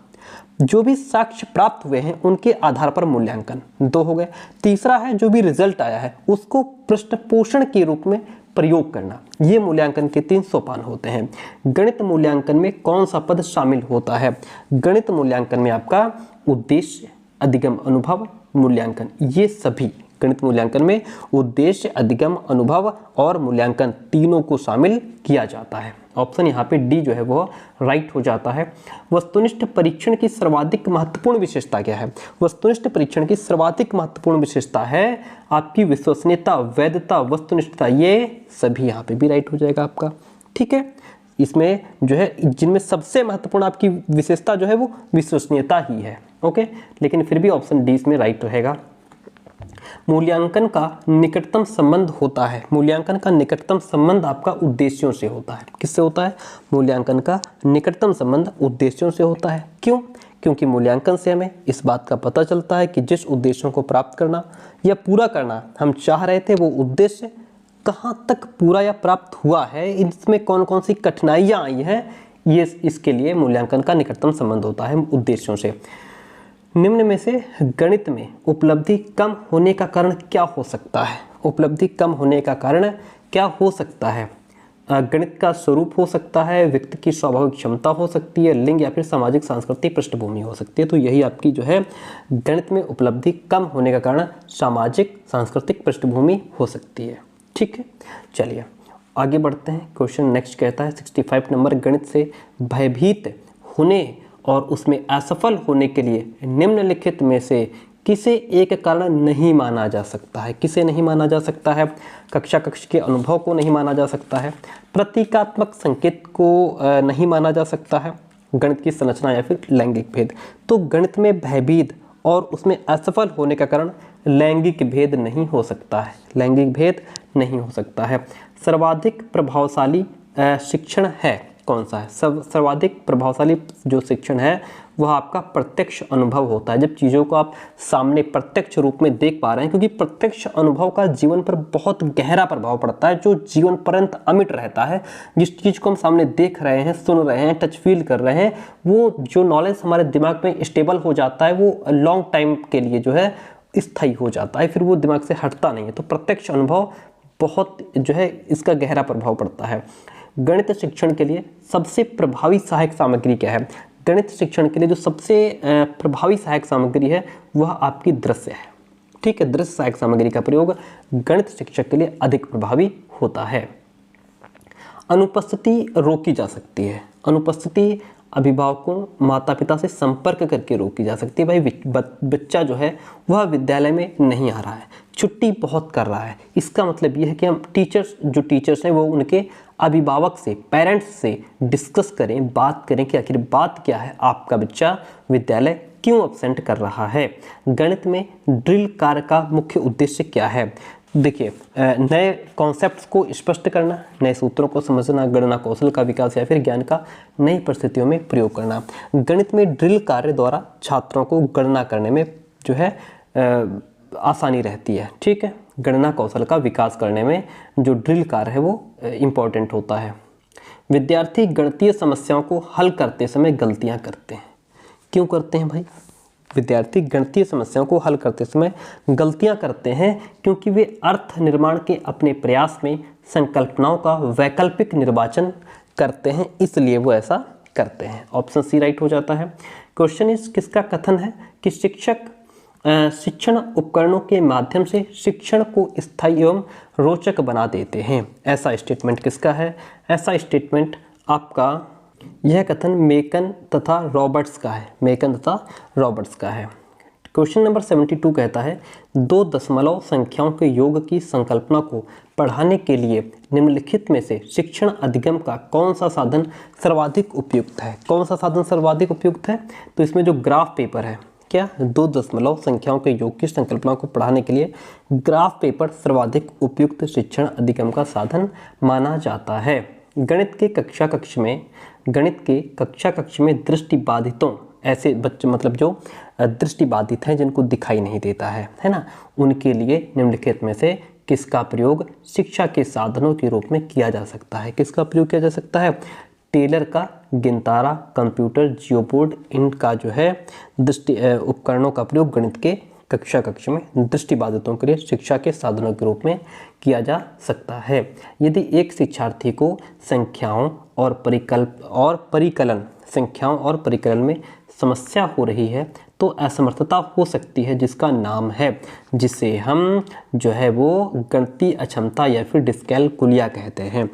जो भी साक्ष्य प्राप्त हुए हैं उनके आधार पर मूल्यांकन, 2 हो गए। तीसरा है जो भी रिजल्ट आया है उसको पृष्ठ पोषण के रूप में प्रयोग करना। ये मूल्यांकन के 3 सोपान होते हैं। गणित मूल्यांकन में कौन सा पद शामिल होता है? गणित मूल्यांकन में आपका उद्देश्य, अधिगम, अनुभव, मूल्यांकन, ये सभी गणित मूल्यांकन में उद्देश्य, अधिगम, अनुभव और मूल्यांकन तीनों को शामिल किया जाता है। ऑप्शन यहाँ पे डी जो है वो राइट हो जाता है। वस्तुनिष्ठ परीक्षण की सर्वाधिक महत्वपूर्ण विशेषता क्या है? वस्तुनिष्ठ परीक्षण की सर्वाधिक महत्वपूर्ण विशेषता है आपकी विश्वसनीयता, वैधता, वस्तुनिष्ठता, ये सभी यहाँ पे भी राइट हो जाएगा आपका। ठीक है, इसमें जो है जिनमें सबसे महत्वपूर्ण आपकी विशेषता जो है वो विश्वसनीयता ही है। ओके, लेकिन फिर भी ऑप्शन डी इसमें राइट रहेगा। मूल्यांकन का निकटतम संबंध होता है। मूल्यांकन का निकटतम संबंध आपका उद्देश्यों से होता है। किससे होता है? मूल्यांकन का निकटतम संबंध उद्देश्यों से होता है। क्यों? क्योंकि मूल्यांकन से हमें इस बात का पता चलता है कि जिस उद्देश्यों को प्राप्त करना या पूरा करना हम चाह रहे थे वो उद्देश्य कहाँ तक पूरा या प्राप्त हुआ है, इसमें कौन कौन सी कठिनाइयाँ आई हैं, ये इसके लिए मूल्यांकन का निकटतम संबंध होता है उद्देश्यों से। निम्न में से गणित में उपलब्धि कम होने का कारण क्या हो सकता है? उपलब्धि कम होने का कारण क्या हो सकता है? गणित का स्वरूप हो सकता है, व्यक्ति की स्वाभाविक क्षमता हो सकती है, लिंग या फिर सामाजिक सांस्कृतिक पृष्ठभूमि हो सकती है। तो यही आपकी जो है गणित में उपलब्धि कम होने का कारण सामाजिक सांस्कृतिक पृष्ठभूमि हो सकती है। ठीक है, चलिए आगे बढ़ते हैं। क्वेश्चन नेक्स्ट कहता है 65 नंबर, गणित से भयभीत होने और उसमें असफल होने के लिए निम्नलिखित में से किसे एक कारण नहीं माना जा सकता है? किसे नहीं माना जा सकता है? कक्षा कक्ष के अनुभव को नहीं माना जा सकता है, प्रतीकात्मक संकेत को नहीं माना जा सकता है, गणित की संरचना या फिर लैंगिक भेद। तो गणित में भयभीत और उसमें असफल होने का कारण लैंगिक भेद नहीं हो सकता है, लैंगिक भेद नहीं हो सकता है। सर्वाधिक प्रभावशाली शिक्षण है कौन सा है? सर्वाधिक प्रभावशाली जो शिक्षण है वह आपका प्रत्यक्ष अनुभव होता है, जब चीज़ों को आप सामने प्रत्यक्ष रूप में देख पा रहे हैं, क्योंकि प्रत्यक्ष अनुभव का जीवन पर बहुत गहरा प्रभाव पड़ता है, जो जीवन पर्यंत अमिट रहता है। जिस चीज़ को हम सामने देख रहे हैं, सुन रहे हैं, टच फील कर रहे हैं, वो जो नॉलेज हमारे दिमाग में स्टेबल हो जाता है, वो लॉन्ग टाइम के लिए जो है स्थायी हो जाता है, फिर वो दिमाग से हटता नहीं है। तो प्रत्यक्ष अनुभव बहुत जो है इसका गहरा प्रभाव पड़ता है। गणित शिक्षण के लिए सबसे प्रभावी सहायक सामग्री क्या है? गणित शिक्षण के लिए जो सबसे प्रभावी सहायक सामग्री है वह आपकी दृश्य है। ठीक है, दृश्य सहायक सामग्री का प्रयोग गणित शिक्षक के लिए अधिक प्रभावी होता है। अनुपस्थिति रोकी जा सकती है। अनुपस्थिति अभिभावकों माता पिता से संपर्क करके रोकी जा सकती है। भाई बच्चा जो है वह विद्यालय में नहीं आ रहा है, छुट्टी बहुत कर रहा है, इसका मतलब ये है कि हम टीचर्स हैं वो उनके अभिभावक से, पेरेंट्स से डिस्कस करें, बात करें कि आखिर बात क्या है, आपका बच्चा विद्यालय क्यों अब्सेंट कर रहा है। गणित में ड्रिल कार्य का मुख्य उद्देश्य क्या है? देखिए, नए कॉन्सेप्ट्स को स्पष्ट करना, नए सूत्रों को समझना, गणना कौशल का विकास या फिर ज्ञान का नई परिस्थितियों में प्रयोग करना। गणित में ड्रिल कार्य द्वारा छात्रों को गणना करने में जो है आसानी रहती है। ठीक है, गणना कौशल का विकास करने में जो ड्रिल कार्य है वो इम्पोर्टेंट होता है। विद्यार्थी गणितीय समस्याओं को हल करते समय गलतियां करते हैं। क्यों करते हैं भाई? विद्यार्थी गणितीय समस्याओं को हल करते समय गलतियां करते हैं क्योंकि वे अर्थ निर्माण के अपने प्रयास में संकल्पनाओं का वैकल्पिक निर्वाचन करते हैं, इसलिए वो ऐसा करते हैं। ऑप्शन सी राइट हो जाता है। क्वेश्चन इज किसका कथन है कि शिक्षक शिक्षण उपकरणों के माध्यम से शिक्षण को स्थायी एवं रोचक बना देते हैं। ऐसा स्टेटमेंट किसका है? ऐसा स्टेटमेंट आपका यह कथन मेकन तथा रॉबर्ट्स का है। मेकन तथा रॉबर्ट्स का है। क्वेश्चन नंबर 72 कहता है दो दशमलव संख्याओं के योग की संकल्पना को पढ़ाने के लिए निम्नलिखित में से शिक्षण अधिगम का कौन सा साधन सर्वाधिक उपयुक्त है? कौन सा साधन सर्वाधिक उपयुक्त है? तो इसमें जो ग्राफ पेपर है, क्या दो दशमलव संख्याओं के योग की संकल्पना को पढ़ाने के लिए ग्राफ पेपर सर्वाधिक उपयुक्त शिक्षण अधिगम का साधन माना जाता है। गणित के कक्षा कक्ष में दृष्टिबाधितों, ऐसे बच्चे मतलब जो दृष्टिबाधित हैं जिनको दिखाई नहीं देता है ना, उनके लिए निम्नलिखित में से किसका प्रयोग शिक्षा के साधनों के रूप में किया जा सकता है? किसका प्रयोग किया जा सकता है? टेलर का गिनतारा, कंप्यूटर, जियोबोर्ड, इनका जो है दृष्टि उपकरणों का प्रयोग गणित के कक्ष में दृष्टिबाधितों के लिए शिक्षा के साधनों के रूप में किया जा सकता है। यदि एक शिक्षार्थी को संख्याओं और परिकलन में समस्या हो रही है तो असमर्थता हो सकती है, जिसका नाम है, जिसे हम जो है वो गणितीय अक्षमता या फिर डिस्कैलकुलिया कहते हैं,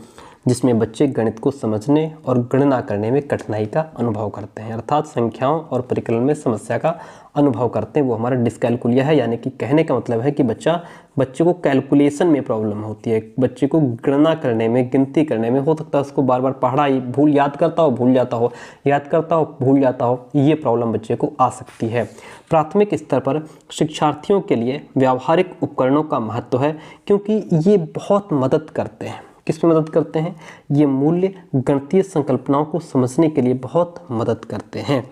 जिसमें बच्चे गणित को समझने और गणना करने में कठिनाई का अनुभव करते हैं, अर्थात संख्याओं और परिकलन में समस्या का अनुभव करते हैं, वो हमारा डिस्कैलकुलिया है। यानी कि कहने का मतलब है कि बच्चे को कैलकुलेशन में प्रॉब्लम होती है, बच्चे को गणना करने में, गिनती करने में, हो सकता है उसको बार बार पढ़ाई याद करता हो भूल जाता हो, ये प्रॉब्लम बच्चे को आ सकती है। प्राथमिक स्तर पर शिक्षार्थियों के लिए व्यावहारिक उपकरणों का महत्व है, क्योंकि ये बहुत मदद करते हैं। किसमें मदद करते हैं? ये मूल्य गणितीय संकल्पनाओं को समझने के लिए बहुत मदद करते हैं।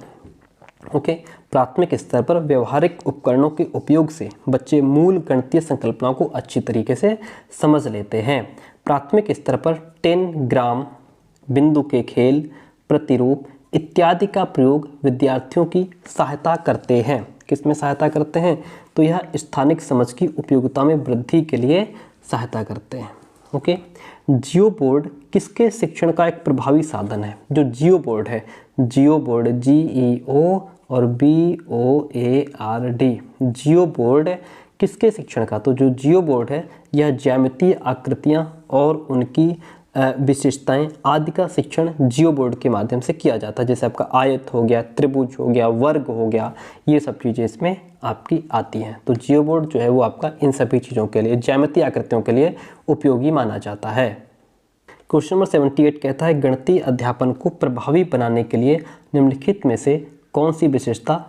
ओके, प्राथमिक स्तर पर व्यवहारिक उपकरणों के उपयोग से बच्चे मूल गणितीय संकल्पनाओं को अच्छी तरीके से समझ लेते हैं। प्राथमिक स्तर पर 10 ग्राम, बिंदु के खेल, प्रतिरूप इत्यादि का प्रयोग विद्यार्थियों की सहायता करते हैं। किसमें सहायता करते हैं? तो यह स्थानिक समझ की उपयोगिता में वृद्धि के लिए सहायता करते हैं। ओके, जियो बोर्ड किसके शिक्षण का एक प्रभावी साधन है? जो जियो बोर्ड है, जियो बोर्ड GEO और BOARD, जियो बोर्ड किसके शिक्षण का? तो जो जियो बोर्ड है यह ज्यामितीय आकृतियां और उनकी विशेषताएं आदि का शिक्षण जियो बोर्ड के माध्यम से किया जाता है। जैसे आपका आयत हो गया, त्रिभुज हो गया, वर्ग हो गया, ये सब चीज़ें इसमें आपकी आती हैं। तो जियो बोर्ड जो है वो आपका इन सभी चीज़ों के लिए, ज्यामितीय आकृतियों के लिए उपयोगी माना जाता है। क्वेश्चन नंबर 78 कहता है गणितीय अध्यापन को प्रभावी बनाने के लिए निम्नलिखित में से कौन सी विशेषता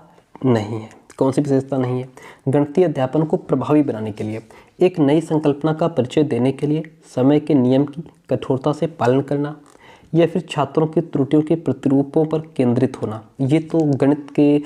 नहीं है। कौन सी विशेषता नहीं है? गणितीय अध्यापन को प्रभावी बनाने के लिए एक नई संकल्पना का परिचय देने के लिए समय के नियम की कठोरता से पालन करना, या फिर छात्रों की त्रुटियों के प्रतिरूपों पर केंद्रित होना। ये तो गणित के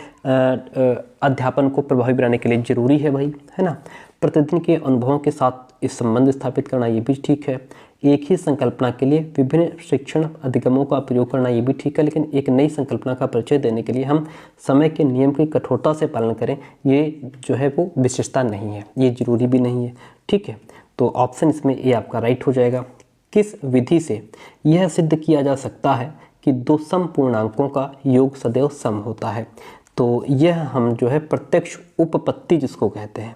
अध्यापन को प्रभावी बनाने के लिए जरूरी है भाई, है ना। प्रतिदिन के अनुभवों के साथ इस संबंध स्थापित करना, ये भी ठीक है। एक ही संकल्पना के लिए विभिन्न शिक्षण अधिगमों का प्रयोग करना, ये भी ठीक है। लेकिन एक नई संकल्पना का परिचय देने के लिए हम समय के नियम की कठोरता से पालन करें, ये जो है वो विशेषता नहीं है, ये जरूरी भी नहीं है, ठीक है। तो ऑप्शन इसमें ए आपका राइट हो जाएगा। किस विधि से यह सिद्ध किया जा सकता है कि दो सम पूर्णांकों का योग सदैव सम होता है? तो यह हम जो है प्रत्यक्ष उपपत्ति जिसको कहते हैं,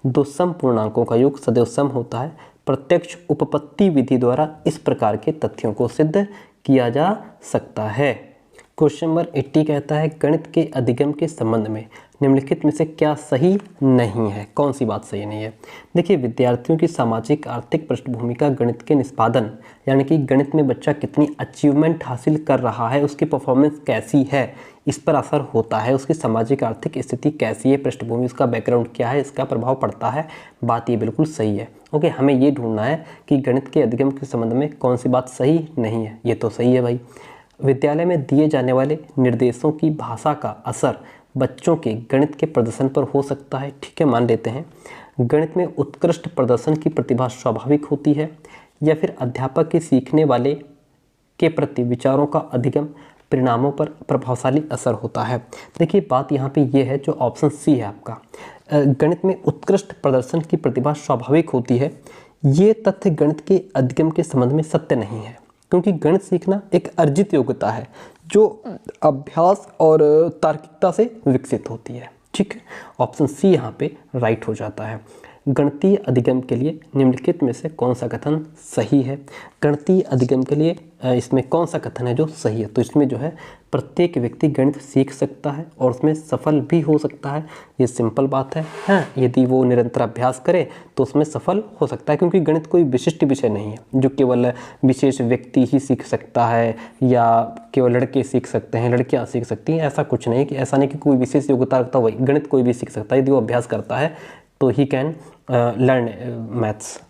दो सम पूर्णांकों का योग सदैव सम होता है, प्रत्यक्ष उपपत्ति विधि द्वारा इस प्रकार के तथ्यों को सिद्ध किया जा सकता है। क्वेश्चन नंबर 80 कहता है गणित के अधिगम के संबंध में निम्नलिखित में से क्या सही नहीं है? कौन सी बात सही नहीं है? देखिए, विद्यार्थियों की सामाजिक आर्थिक पृष्ठभूमि का गणित के निष्पादन, यानी कि गणित में बच्चा कितनी अचीवमेंट हासिल कर रहा है, उसकी परफॉर्मेंस कैसी है, इस पर असर होता है। उसकी सामाजिक आर्थिक स्थिति कैसी है, पृष्ठभूमि, उसका बैकग्राउंड क्या है, इसका प्रभाव पड़ता है। बात ये बिल्कुल सही है। ओके, हमें ये ढूंढना है कि गणित के अधिगम के संबंध में कौन सी बात सही नहीं है। ये तो सही है भाई। विद्यालय में दिए जाने वाले निर्देशों की भाषा का असर बच्चों के गणित के प्रदर्शन पर हो सकता है। ठीक है, मान लेते हैं। गणित में उत्कृष्ट प्रदर्शन की प्रतिभा स्वाभाविक होती है, या फिर अध्यापक के सीखने वाले के प्रति विचारों का अधिगम परिणामों पर प्रभावशाली असर होता है। देखिए, बात यहाँ पे ये है जो ऑप्शन सी है आपका, गणित में उत्कृष्ट प्रदर्शन की प्रतिभा स्वाभाविक होती है। ये तथ्य गणित के अधिगम के संबंध में सत्य नहीं है, क्योंकि गणित सीखना एक अर्जित योग्यता है जो अभ्यास और तार्किकता से विकसित होती है। ठीक है, ऑप्शन सी यहाँ पे राइट हो जाता है। गणितीय अधिगम के लिए निम्नलिखित में से कौन सा कथन सही है? गणितीय अधिगम के लिए इसमें कौन सा कथन है जो सही है? तो इसमें जो है प्रत्येक व्यक्ति गणित सीख सकता है और उसमें सफल भी हो सकता है। ये सिंपल बात है। हाँ, यदि वो निरंतर अभ्यास करे तो उसमें सफल हो सकता है, क्योंकि गणित कोई विशिष्ट विषय नहीं है जो केवल विशेष व्यक्ति ही सीख सकता है या केवल लड़के सीख सकते हैं, लड़कियाँ सीख सकती हैं। ऐसा कुछ नहीं कि ऐसा नहीं कि कोई विशेष योग्यता रखता वही गणित कोई भी सीख सकता है। यदि वो अभ्यास करता है तो ही कैन लर्न मैथ्स।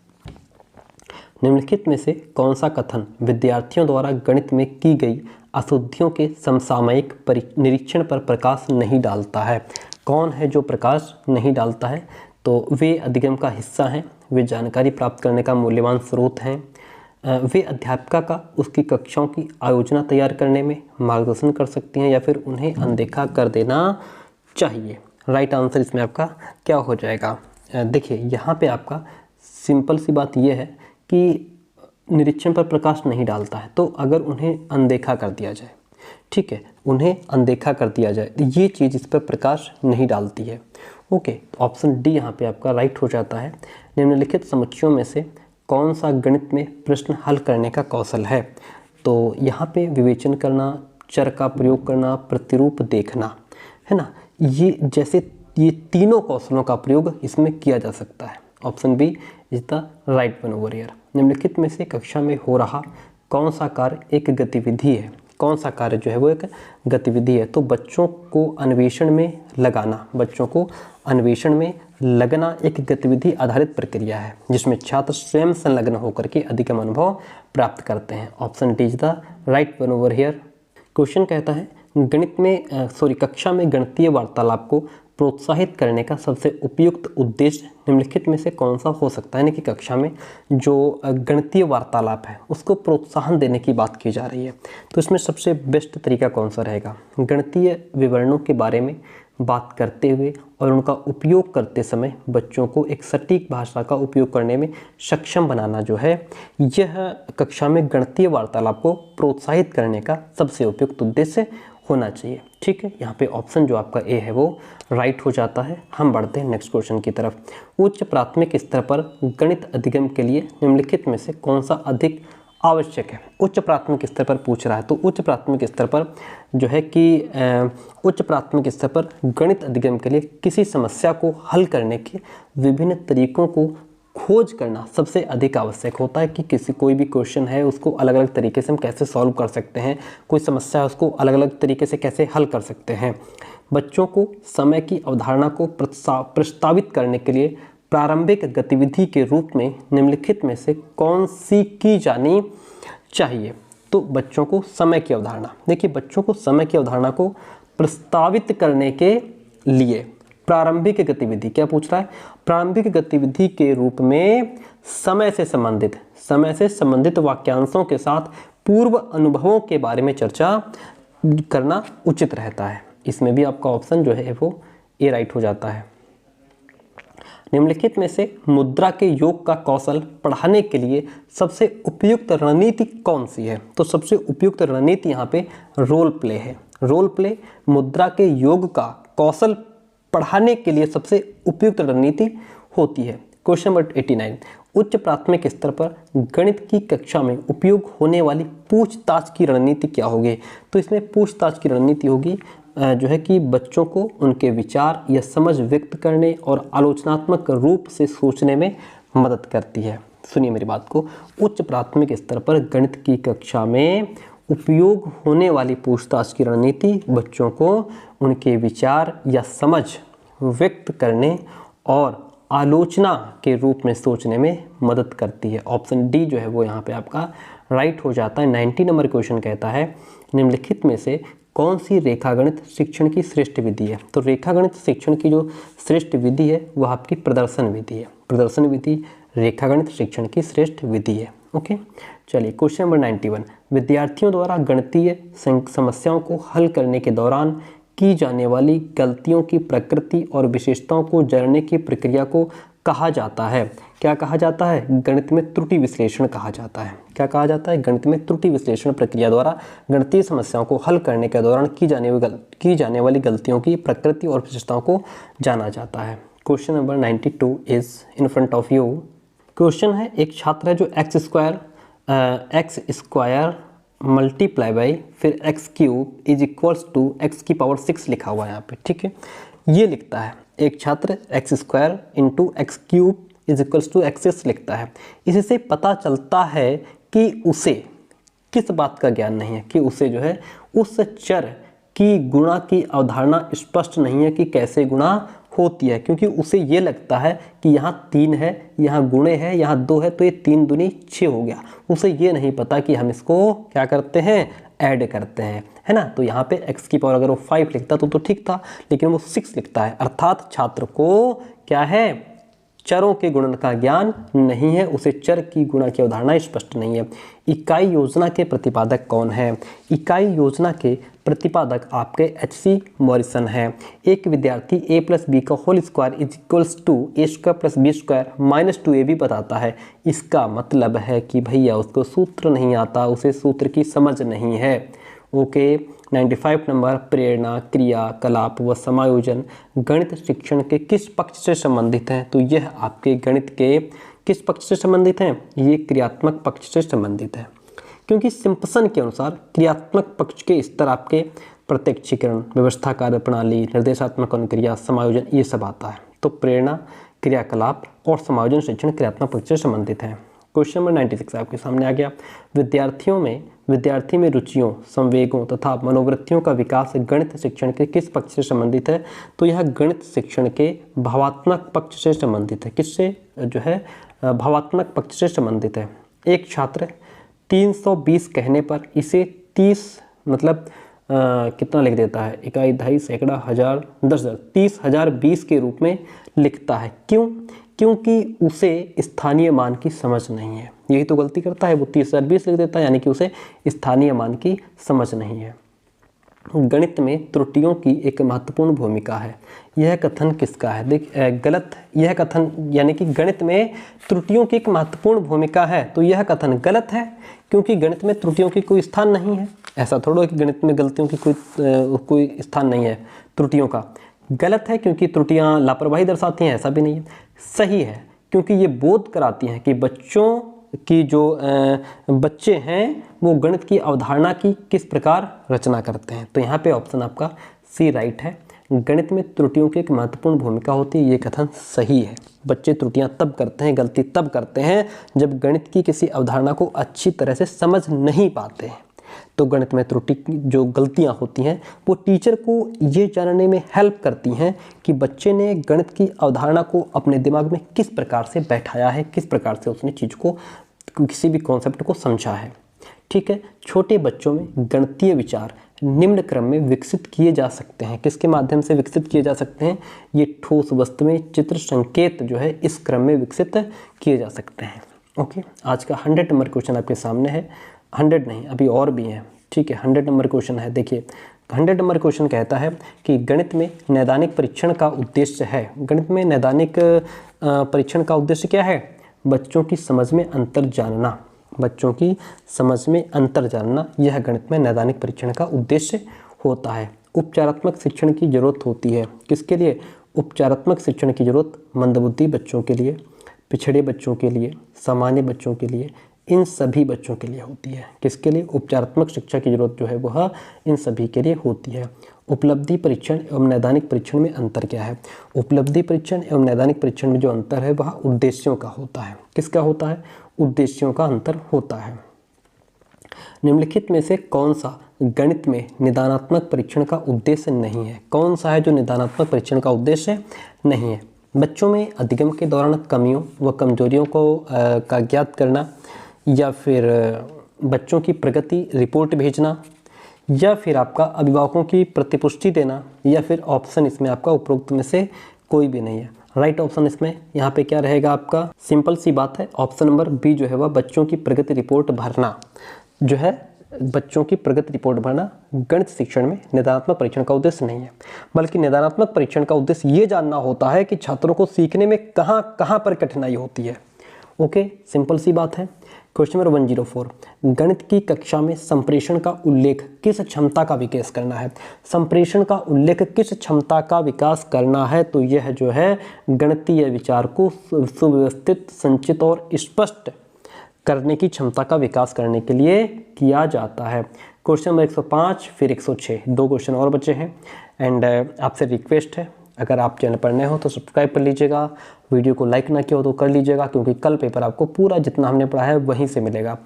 निम्नलिखित में से कौन सा कथन विद्यार्थियों द्वारा गणित में की गई अशुद्धियों के समसामयिक निरीक्षण पर प्रकाश नहीं डालता है? कौन है जो प्रकाश नहीं डालता है? तो वे अधिगम का हिस्सा हैं, वे जानकारी प्राप्त करने का मूल्यवान स्रोत हैं, वे अध्यापिका का उसकी कक्षाओं की आयोजना तैयार करने में मार्गदर्शन कर सकती हैं, या फिर उन्हें अनदेखा कर देना चाहिए। राइट आंसर इसमें आपका क्या हो जाएगा? देखिए, यहाँ पे आपका सिंपल सी बात यह है कि निरीक्षण पर प्रकाश नहीं डालता है, तो अगर उन्हें अनदेखा कर दिया जाए, ठीक है, उन्हें अनदेखा कर दिया जाए, तो ये चीज़ इस पर प्रकाश नहीं डालती है। ओके, ऑप्शन डी यहाँ पे आपका राइट हो जाता है। निम्नलिखित समुच्चयों में से कौन सा गणित में प्रश्न हल करने का कौशल है? तो यहाँ पे विवेचन करना, चर का प्रयोग करना, प्रतिरूप देखना, है ना, ये तीनों कौशलों का प्रयोग इसमें किया जा सकता है। Option B is the right one over here. निम्नलिखित में से कक्षा में हो रहा कौन सा कार्य एक गतिविधि है? कौन सा कार्य जो है वो एक गतिविधि है? तो बच्चों को अन्वेषण में लगाना, बच्चों को अन्वेषण में लगना एक गतिविधि आधारित प्रक्रिया है जिसमें छात्र स्वयं संलग्न होकर के अधिगम अनुभव प्राप्त करते हैं। Option D is the right one over here. Question कहता है कक्षा में गणितीय वार्तालाप को प्रोत्साहित करने का सबसे उपयुक्त उद्देश्य निम्नलिखित में से कौन सा हो सकता है? यानी कि कक्षा में जो गणितीय वार्तालाप है उसको प्रोत्साहन देने की बात की जा रही है, तो इसमें सबसे बेस्ट तरीका कौन सा रहेगा? गणितीय विवरणों के बारे में बात करते हुए और उनका उपयोग करते समय बच्चों को एक सटीक भाषा का उपयोग करने में सक्षम बनाना जो है, यह कक्षा में गणितीय वार्तालाप को प्रोत्साहित करने का सबसे उपयुक्त उद्देश्य होना चाहिए। ठीक है, यहाँ पे ऑप्शन जो आपका ए है वो राइट हो जाता है। हम बढ़ते हैं नेक्स्ट क्वेश्चन की तरफ। उच्च प्राथमिक स्तर पर गणित अधिगम के लिए निम्नलिखित में से कौन सा अधिक आवश्यक है। उच्च प्राथमिक स्तर पर पूछ रहा है, तो उच्च प्राथमिक स्तर पर जो है कि उच्च प्राथमिक स्तर पर गणित अधिगम के लिए किसी समस्या को हल करने के विभिन्न तरीकों को खोज करना सबसे अधिक आवश्यक होता है कि कोई भी क्वेश्चन है उसको अलग अलग तरीके से हम कैसे सॉल्व कर सकते हैं, कोई समस्या है उसको अलग अलग तरीके से कैसे हल कर सकते हैं। बच्चों को समय की अवधारणा को प्रस्तावित करने के लिए प्रारंभिक गतिविधि के रूप में निम्नलिखित में से कौन सी की जानी चाहिए। तो बच्चों को समय की अवधारणा, देखिए बच्चों को समय की अवधारणा को प्रस्तावित करने के लिए प्रारंभिक गतिविधि क्या पूछ रहा है, प्रारंभिक गतिविधि के रूप में समय से संबंधित वाक्यांशों के साथ पूर्व अनुभवों के बारे में चर्चा करना उचित रहता है। इसमें भी आपका ऑप्शन जो है वो ए राइट हो जाता है। निम्नलिखित में से मुद्रा के योग का कौशल पढ़ाने के लिए सबसे उपयुक्त रणनीति कौन सी है। तो सबसे उपयुक्त रणनीति यहाँ पे रोल प्ले है। रोल प्ले मुद्रा के योग का कौशल पढ़ाने के लिए सबसे उपयुक्त रणनीति होती है। क्वेश्चन नंबर 89, उच्च प्राथमिक स्तर पर गणित की कक्षा में उपयोग होने वाली पूछताछ की रणनीति क्या होगी। तो इसमें पूछताछ की रणनीति होगी जो है कि बच्चों को उनके विचार या समझ व्यक्त करने और आलोचनात्मक रूप से सोचने में मदद करती है। सुनिए मेरी बात को, उच्च प्राथमिक स्तर पर गणित की कक्षा में उपयोग होने वाली पूछताछ की रणनीति बच्चों को उनके विचार या समझ व्यक्त करने और आलोचना के रूप में सोचने में मदद करती है। ऑप्शन डी जो है वो यहाँ पे आपका राइट हो जाता है। 90 नंबर क्वेश्चन कहता है निम्नलिखित में से कौन सी रेखागणित शिक्षण की श्रेष्ठ विधि है। तो रेखागणित शिक्षण की जो श्रेष्ठ विधि है वह आपकी प्रदर्शन विधि है। प्रदर्शन विधि रेखागणित शिक्षण की श्रेष्ठ विधि है। ओके, चलिए क्वेश्चन नंबर 91, विद्यार्थियों द्वारा गणितीय समस्याओं को हल करने के दौरान की जाने वाली गलतियों की प्रकृति और विशेषताओं को जानने की प्रक्रिया को कहा जाता है। क्या कहा जाता है? गणित में त्रुटि विश्लेषण कहा जाता है। क्या कहा जाता है? गणित में त्रुटि विश्लेषण प्रक्रिया द्वारा गणितीय समस्याओं को हल करने के दौरान की जाने वाली गलतियों की प्रकृति और विशेषताओं को जाना जाता है। Question number 92 is in front of you. Question है, एक छात्र है जो एक्स स्क्वायर मल्टीप्लाई बाई फिर X cube is equals to X की पावर 6 लिखा हुआ है यहाँ पे, ठीक है। ये लिखता है एक छात्र X square into X cube is equals to X लिखता है। इससे पता चलता है कि उसे किस बात का ज्ञान नहीं है, कि उसे जो है उस चर की गुणा की अवधारणा स्पष्ट नहीं है कि कैसे गुणा होती है, क्योंकि उसे ये लगता है कि यहाँ 3 है, यहाँ गुणे है, यहाँ 2 है, तो ये 3 दूनी 6 हो गया। उसे ये नहीं पता कि हम इसको क्या करते हैं, ऐड करते हैं, है ना। तो यहाँ पे x की पावर अगर वो 5 लिखता तो ठीक था, लेकिन वो 6 लिखता है, अर्थात छात्र को क्या है, चरों के गुणन का ज्ञान नहीं है, उसे चर की गुणा की अवधारणा स्पष्ट नहीं है। इकाई योजना के प्रतिपादक कौन है? इकाई योजना के प्रतिपादक आपके एच.सी. मॉरिसन है। एक विद्यार्थी a प्लस बी का whole square is equals to A square plus B square minus 2ab बताता है। इसका मतलब है कि भैया उसको सूत्र नहीं आता, उसे सूत्र की समझ नहीं है। ओके, 95 नंबर, प्रेरणा, क्रिया, कलाप व समायोजन गणित शिक्षण के किस पक्ष से संबंधित हैं? तो यह आपके गणित के किस पक्ष से संबंधित हैं? ये क्रियात्मक पक्ष से संबंधित है, क्योंकि सिम्पसन के अनुसार क्रियात्मक पक्ष के स्तर आपके प्रत्यक्षीकरण, व्यवस्था कार्य प्रणाली, निर्देशात्मक अनुक्रिया, समायोजन, ये सब आता है। तो प्रेरणा, क्रियाकलाप और समायोजन शिक्षण क्रियात्मक पक्ष से संबंधित है। क्वेश्चन नंबर 96 आपके सामने आ गया। विद्यार्थी में रुचियों, संवेगों तथा मनोवृत्तियों का विकास गणित शिक्षण के किस पक्ष से संबंधित है? तो यह गणित शिक्षण के भावात्मक पक्ष से संबंधित है। किससे जो है, भावात्मक पक्ष से संबंधित है। एक छात्र 320 कहने पर इसे 30 मतलब कितना लिख देता है, इकाई, दहाई, सैकड़ा, हजार, 10,000, 30,020 के रूप में लिखता है। क्यों? क्योंकि उसे स्थानीय मान की समझ नहीं है। यही तो गलती करता है, वो 30,020 लिख देता है, यानी कि उसे स्थानीय मान की समझ नहीं है। गणित में त्रुटियों की एक महत्वपूर्ण भूमिका है। यह कथन किसका है? गलत। यह कथन यानी कि गणित में त्रुटियों की एक महत्वपूर्ण भूमिका है, तो यह कथन गलत है, क्योंकि गणित में त्रुटियों की कोई स्थान नहीं है। ऐसा थोड़ा है कि गणित में गलतियों की कोई स्थान नहीं है त्रुटियों का। गलत है क्योंकि त्रुटियां लापरवाही दर्शाती हैं, ऐसा भी नहीं है। सही है क्योंकि ये बोध कराती हैं कि बच्चों कि जो बच्चे हैं वो गणित की अवधारणा की किस प्रकार रचना करते हैं। तो यहाँ पे ऑप्शन आपका सी राइट है। गणित में त्रुटियों की एक महत्वपूर्ण भूमिका होती है, ये कथन सही है। बच्चे त्रुटियां तब करते हैं, गलती तब करते हैं जब गणित की किसी अवधारणा को अच्छी तरह से समझ नहीं पाते हैं। तो गणित में त्रुटि जो गलतियां होती हैं वो टीचर को ये जानने में हेल्प करती हैं कि बच्चे ने गणित की अवधारणा को अपने दिमाग में किस प्रकार से बैठाया है, किस प्रकार से उसने चीज़ को, किसी भी कॉन्सेप्ट को समझा है। ठीक है, छोटे बच्चों में गणितीय विचार निम्न क्रम में विकसित किए जा सकते हैं। किसके माध्यम से विकसित किए जा सकते हैं? ये ठोस वस्तुएं, चित्र, संकेत जो है इस क्रम में विकसित किए जा सकते हैं। ओके, आज का 100 नंबर क्वेश्चन आपके सामने है। 100 नहीं, अभी और भी हैं। ठीक है, 100 नंबर क्वेश्चन है। देखिए 100 नंबर क्वेश्चन कहता है कि गणित में नैदानिक परीक्षण का उद्देश्य है। गणित में नैदानिक परीक्षण का उद्देश्य क्या है? बच्चों की समझ में अंतर जानना। बच्चों की समझ में अंतर जानना, यह गणित में नैदानिक परीक्षण का उद्देश्य होता है। उपचारात्मक शिक्षण की जरूरत होती है। किसके लिए? उपचारात्मक शिक्षण की जरूरत मंदबुद्धि बच्चों के लिए, पिछड़े बच्चों के लिए, सामान्य बच्चों के लिए, इन सभी बच्चों के लिए होती है। किसके लिए? उपचारात्मक शिक्षा की जरूरत जो है वह इन सभी के लिए होती है। उपलब्धि परीक्षण एवं नैदानिक परीक्षण में अंतर क्या है? उपलब्धि परीक्षण एवं नैदानिक परीक्षण में जो अंतर है वह उद्देश्यों का होता है। किसका होता है? उद्देश्यों का अंतर होता है। निम्नलिखित में से कौन सा गणित में निदानात्मक परीक्षण का उद्देश्य नहीं है? कौन सा है जो निदानात्मक परीक्षण का उद्देश्य नहीं है? बच्चों में अधिगम के दौरान कमियों व कमजोरियों को का ज्ञात करना, या फिर बच्चों की प्रगति रिपोर्ट भेजना, या फिर आपका अभिभावकों की प्रतिपुष्टि देना, या फिर ऑप्शन इसमें आपका उपरोक्त में से कोई भी नहीं है। राइट ऑप्शन इसमें यहाँ पे क्या रहेगा आपका? सिंपल सी बात है, ऑप्शन नंबर बी जो है वह बच्चों की प्रगति रिपोर्ट भरना जो है, बच्चों की प्रगति रिपोर्ट भरना गणित शिक्षण में निदानात्मक परीक्षण का उद्देश्य नहीं है। बल्कि निदानात्मक परीक्षण का उद्देश्य ये जानना होता है कि छात्रों को सीखने में कहाँ पर कठिनाई होती है। ओके, सिंपल सी बात है। क्वेश्चन नंबर 104, गणित की कक्षा में संप्रेषण का उल्लेख किस क्षमता का विकास करना है? संप्रेषण का उल्लेख किस क्षमता का विकास करना है? तो यह जो है गणितीय विचार को सुव्यवस्थित, संचित और स्पष्ट करने की क्षमता का विकास करने के लिए किया जाता है। क्वेश्चन नंबर 105 फिर 106, 2 क्वेश्चन और बचे हैं। एंड आपसे रिक्वेस्ट है, अगर आप चैनल पर नए हो तो सब्सक्राइब कर लीजिएगा, वीडियो को लाइक ना किया हो तो कर लीजिएगा, क्योंकि कल पेपर आपको पूरा जितना हमने पढ़ा है वहीं से मिलेगा।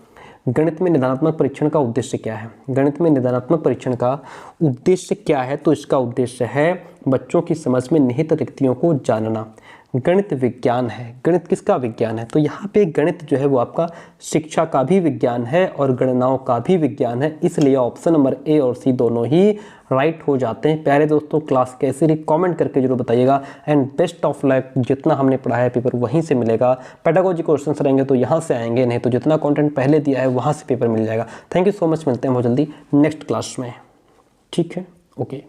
गणित में निदानात्मक परीक्षण का उद्देश्य क्या है? गणित में निदानात्मक परीक्षण का उद्देश्य क्या है? तो इसका उद्देश्य है बच्चों की समझ में निहित रिक्तियों को जानना। गणित विज्ञान है। गणित किसका विज्ञान है? तो यहाँ पे गणित जो है वो आपका शिक्षा का भी विज्ञान है और गणनाओं का भी विज्ञान है। इसलिए ऑप्शन नंबर ए और सी दोनों ही राइट हो जाते हैं। प्यारे दोस्तों, क्लास कैसी रही कमेंट करके जरूर बताइएगा। एंड बेस्ट ऑफ लक, जितना हमने पढ़ा है पेपर वहीं से मिलेगा। पेडागोजी क्वेश्चंस रहेंगे तो यहाँ से आएंगे, नहीं तो जितना कंटेंट पहले दिया है वहाँ से पेपर मिल जाएगा। थैंक यू सो मच, मिलते हैं बहुत जल्दी नेक्स्ट क्लास में। ठीक है, ओके।